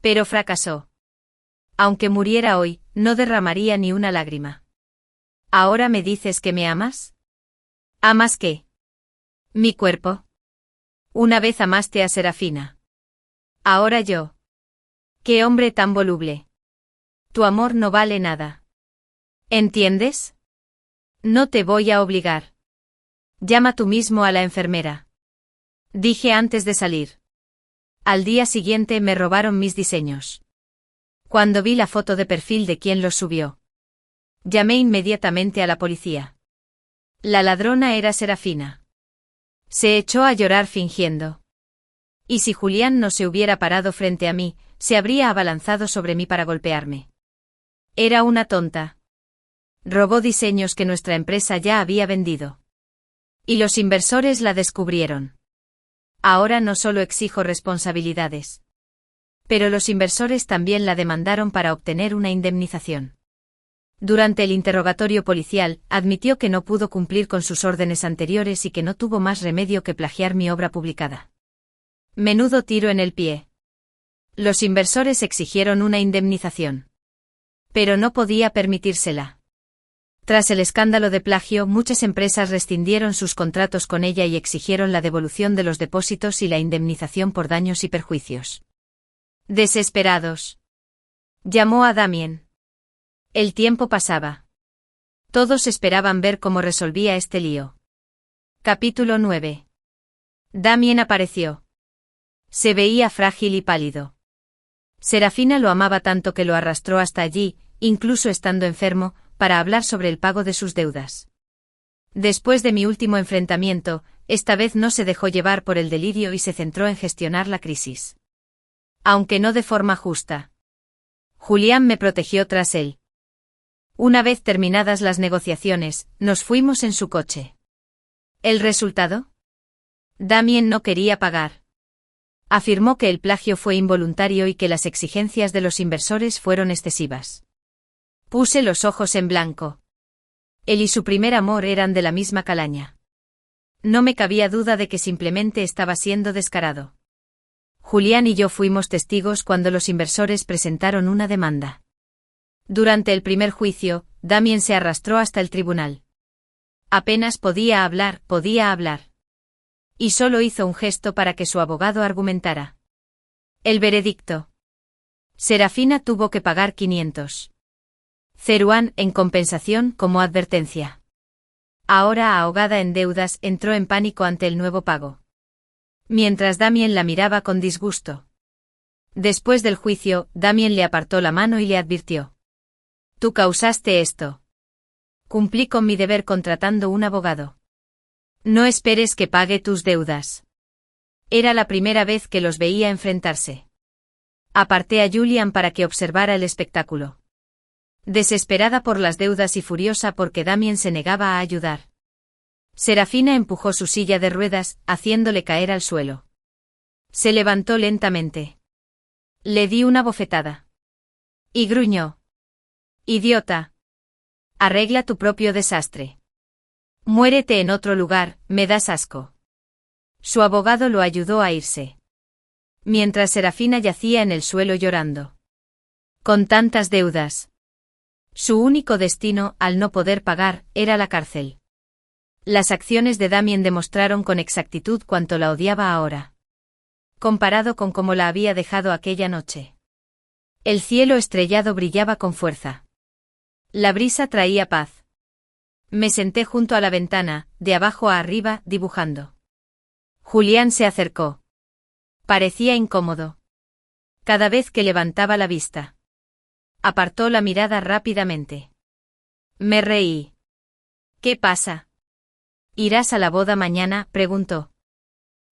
Pero fracasó. Aunque muriera hoy, no derramaría ni una lágrima. ¿Ahora me dices que me amas? ¿Amas qué? ¿Mi cuerpo? Una vez amaste a Serafina. Ahora yo. ¡Qué hombre tan voluble! Tu amor no vale nada. ¿Entiendes? No te voy a obligar. Llama tú mismo a la enfermera. Dije antes de salir. Al día siguiente me robaron mis diseños. Cuando vi la foto de perfil de quien los subió, llamé inmediatamente a la policía. La ladrona era Serafina. Se echó a llorar fingiendo. Y si Julián no se hubiera parado frente a mí, se habría abalanzado sobre mí para golpearme. Era una tonta. Robó diseños que nuestra empresa ya había vendido. Y los inversores la descubrieron. Ahora no solo exijo responsabilidades. Pero los inversores también la demandaron para obtener una indemnización. Durante el interrogatorio policial, admitió que no pudo cumplir con sus órdenes anteriores y que no tuvo más remedio que plagiar mi obra publicada. Menudo tiro en el pie. Los inversores exigieron una indemnización. Pero no podía permitírsela. Tras el escándalo de plagio, muchas empresas rescindieron sus contratos con ella y exigieron la devolución de los depósitos y la indemnización por daños y perjuicios. Desesperados. Llamó a Damien. El tiempo pasaba. Todos esperaban ver cómo resolvía este lío. Capítulo 9. Damien apareció. Se veía frágil y pálido. Serafina lo amaba tanto que lo arrastró hasta allí, incluso estando enfermo, para hablar sobre el pago de sus deudas. Después de mi último enfrentamiento, esta vez no se dejó llevar por el delirio y se centró en gestionar la crisis. Aunque no de forma justa. Julián me protegió tras él. Una vez terminadas las negociaciones, nos fuimos en su coche. ¿El resultado? Damien no quería pagar. Afirmó que el plagio fue involuntario y que las exigencias de los inversores fueron excesivas. Puse los ojos en blanco. Él y su primer amor eran de la misma calaña. No me cabía duda de que simplemente estaba siendo descarado. Julián y yo fuimos testigos cuando los inversores presentaron una demanda. Durante el primer juicio, Damien se arrastró hasta el tribunal. Apenas podía hablar. Y solo hizo un gesto para que su abogado argumentara. El veredicto. Serafina tuvo que pagar 500. Ceruán en compensación como advertencia. Ahora ahogada en deudas, entró en pánico ante el nuevo pago. Mientras Damien la miraba con disgusto. Después del juicio, Damien le apartó la mano y le advirtió. Tú causaste esto. Cumplí con mi deber contratando un abogado. No esperes que pague tus deudas. Era la primera vez que los veía enfrentarse. Aparté a Julián para que observara el espectáculo. Desesperada por las deudas y furiosa porque Damien se negaba a ayudar. Serafina empujó su silla de ruedas, haciéndole caer al suelo. Se levantó lentamente. Le di una bofetada. Y gruñó. Idiota. Arregla tu propio desastre. Muérete en otro lugar, me das asco. Su abogado lo ayudó a irse. Mientras Serafina yacía en el suelo llorando. Con tantas deudas. Su único destino, al no poder pagar, era la cárcel. Las acciones de Damien demostraron con exactitud cuánto la odiaba ahora. Comparado con cómo la había dejado aquella noche. El cielo estrellado brillaba con fuerza. La brisa traía paz. Me senté junto a la ventana, de abajo a arriba, dibujando. Julián se acercó. Parecía incómodo. Cada vez que levantaba la vista. Apartó la mirada rápidamente. Me reí. ¿Qué pasa? ¿Irás a la boda mañana?, preguntó.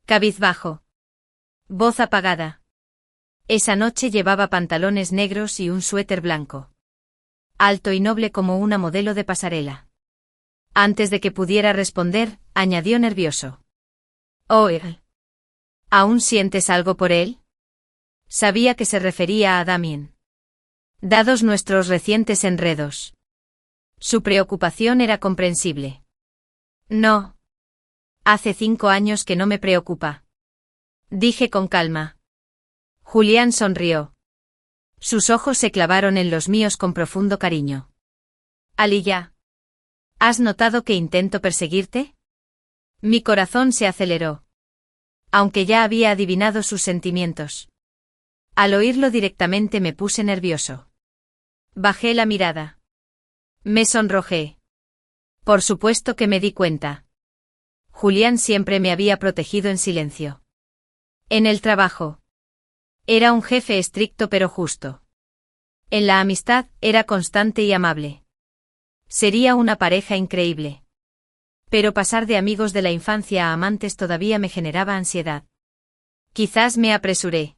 Cabizbajo. Voz apagada. Esa noche llevaba pantalones negros y un suéter blanco. Alto y noble como una modelo de pasarela. Antes de que pudiera responder, añadió nervioso. Oh, ¿aún sientes algo por él? Sabía que se refería a Damien. Dados nuestros recientes enredos. Su preocupación era comprensible. No. Hace 5 años que no me preocupa. Dije con calma. Julián sonrió. Sus ojos se clavaron en los míos con profundo cariño. Aliyah. ¿Has notado que intento perseguirte? Mi corazón se aceleró. Aunque ya había adivinado sus sentimientos. Al oírlo directamente me puse nervioso. Bajé la mirada. Me sonrojé. Por supuesto que me di cuenta. Julián siempre me había protegido en silencio. En el trabajo. Era un jefe estricto pero justo. En la amistad, era constante y amable. Sería una pareja increíble. Pero pasar de amigos de la infancia a amantes todavía me generaba ansiedad. Quizás me apresuré.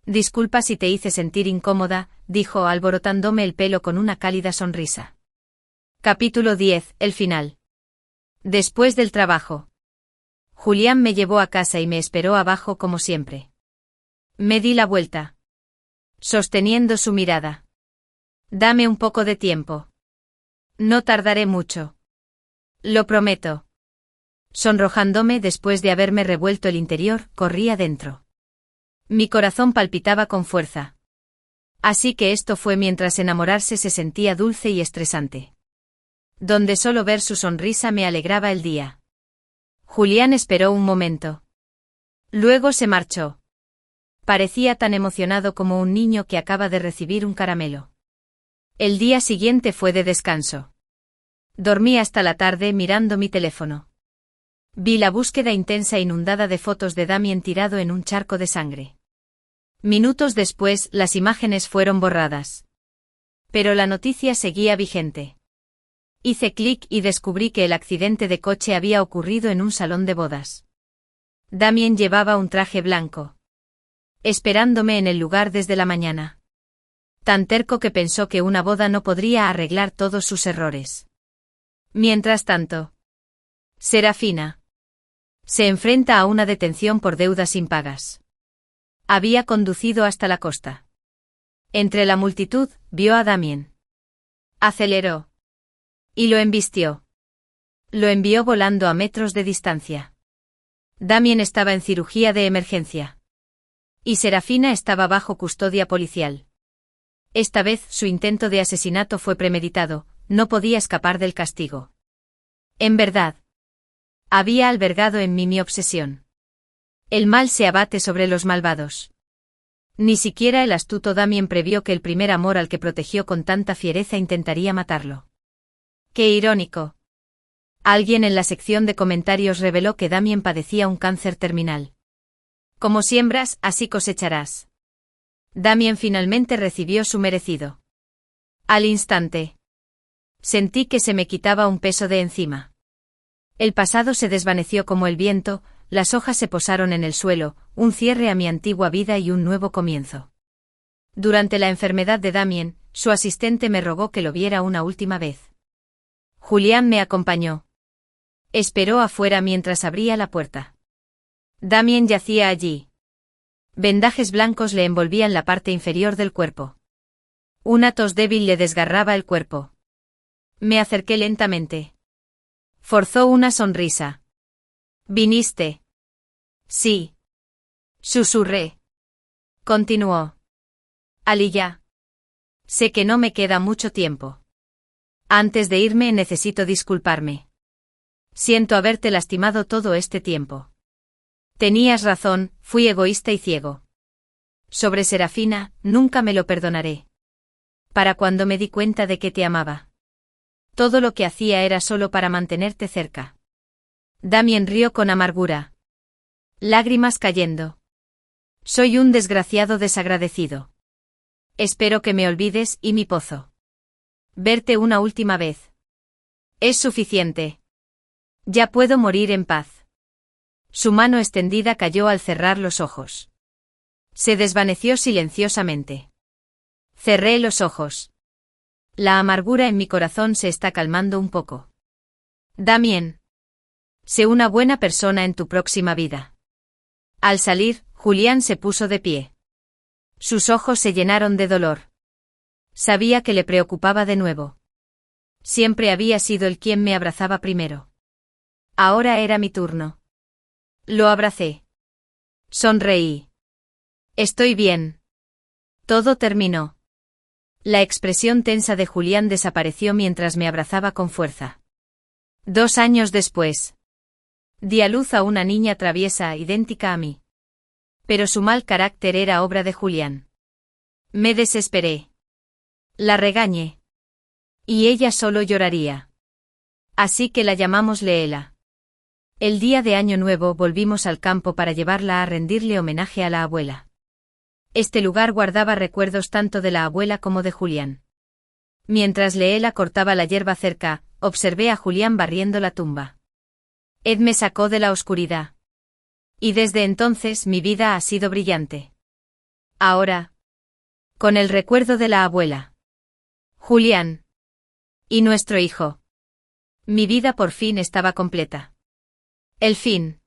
Disculpa si te hice sentir incómoda, dijo alborotándome el pelo con una cálida sonrisa. Capítulo 10, el final. Después del trabajo. Julián me llevó a casa y me esperó abajo como siempre. Me di la vuelta. Sosteniendo su mirada. Dame un poco de tiempo. No tardaré mucho. Lo prometo. Sonrojándome después de haberme revuelto el interior, corrí adentro. Mi corazón palpitaba con fuerza. Así que esto fue mientras enamorarse se sentía dulce y estresante. Donde solo ver su sonrisa me alegraba el día. Julián esperó un momento. Luego se marchó. Parecía tan emocionado como un niño que acaba de recibir un caramelo. El día siguiente fue de descanso. Dormí hasta la tarde mirando mi teléfono. Vi la búsqueda intensa inundada de fotos de Damien tirado en un charco de sangre. Minutos después, las imágenes fueron borradas. Pero la noticia seguía vigente. Hice clic y descubrí que el accidente de coche había ocurrido en un salón de bodas. Damien llevaba un traje blanco. Esperándome en el lugar desde la mañana. Tan terco que pensó que una boda no podría arreglar todos sus errores. Mientras tanto, Serafina se enfrenta a una detención por deudas impagas. Había conducido hasta la costa. Entre la multitud, vio a Damien. Aceleró. Y lo embistió. Lo envió volando a metros de distancia. Damien estaba en cirugía de emergencia. Y Serafina estaba bajo custodia policial. Esta vez su intento de asesinato fue premeditado, no podía escapar del castigo. En verdad, había albergado en mí mi obsesión. El mal se abate sobre los malvados. Ni siquiera el astuto Damien previó que el primer amor al que protegió con tanta fiereza intentaría matarlo. ¡Qué irónico! Alguien en la sección de comentarios reveló que Damien padecía un cáncer terminal. Como siembras, así cosecharás. Damien finalmente recibió su merecido. Al instante. Sentí que se me quitaba un peso de encima. El pasado se desvaneció como el viento, las hojas se posaron en el suelo, un cierre a mi antigua vida y un nuevo comienzo. Durante la enfermedad de Damien, su asistente me rogó que lo viera una última vez. Julián me acompañó. Esperó afuera mientras abría la puerta. Damien yacía allí. Vendajes blancos le envolvían la parte inferior del cuerpo. Una tos débil le desgarraba el cuerpo. Me acerqué lentamente. Forzó una sonrisa. ¿Viniste? Sí. Susurré. Continuó. Aliyah. Sé que no me queda mucho tiempo. Antes de irme necesito disculparme. Siento haberte lastimado todo este tiempo. Tenías razón, fui egoísta y ciego. Sobre Serafina, nunca me lo perdonaré. Para cuando me di cuenta de que te amaba. Todo lo que hacía era solo para mantenerte cerca. Damien rió con amargura. Lágrimas cayendo. Soy un desgraciado desagradecido. Espero que me olvides y mi pozo. Verte una última vez. Es suficiente. Ya puedo morir en paz. Su mano extendida cayó al cerrar los ojos. Se desvaneció silenciosamente. Cerré los ojos. La amargura en mi corazón se está calmando un poco. Damien. Sé una buena persona en tu próxima vida. Al salir, Julián se puso de pie. Sus ojos se llenaron de dolor. Sabía que le preocupaba de nuevo. Siempre había sido él quien me abrazaba primero. Ahora era mi turno. Lo abracé. Sonreí. Estoy bien. Todo terminó. La expresión tensa de Julián desapareció mientras me abrazaba con fuerza. 2 años después. Di a luz a una niña traviesa idéntica a mí. Pero su mal carácter era obra de Julián. Me desesperé. La regañé. Y ella solo lloraría. Así que la llamamos Leela. El día de Año Nuevo volvimos al campo para llevarla a rendirle homenaje a la abuela. Este lugar guardaba recuerdos tanto de la abuela como de Julián. Mientras Leela cortaba la hierba cerca, observé a Julián barriendo la tumba. Ed me sacó de la oscuridad. Y desde entonces mi vida ha sido brillante. Ahora, con el recuerdo de la abuela, Julián y nuestro hijo, mi vida por fin estaba completa. El fin.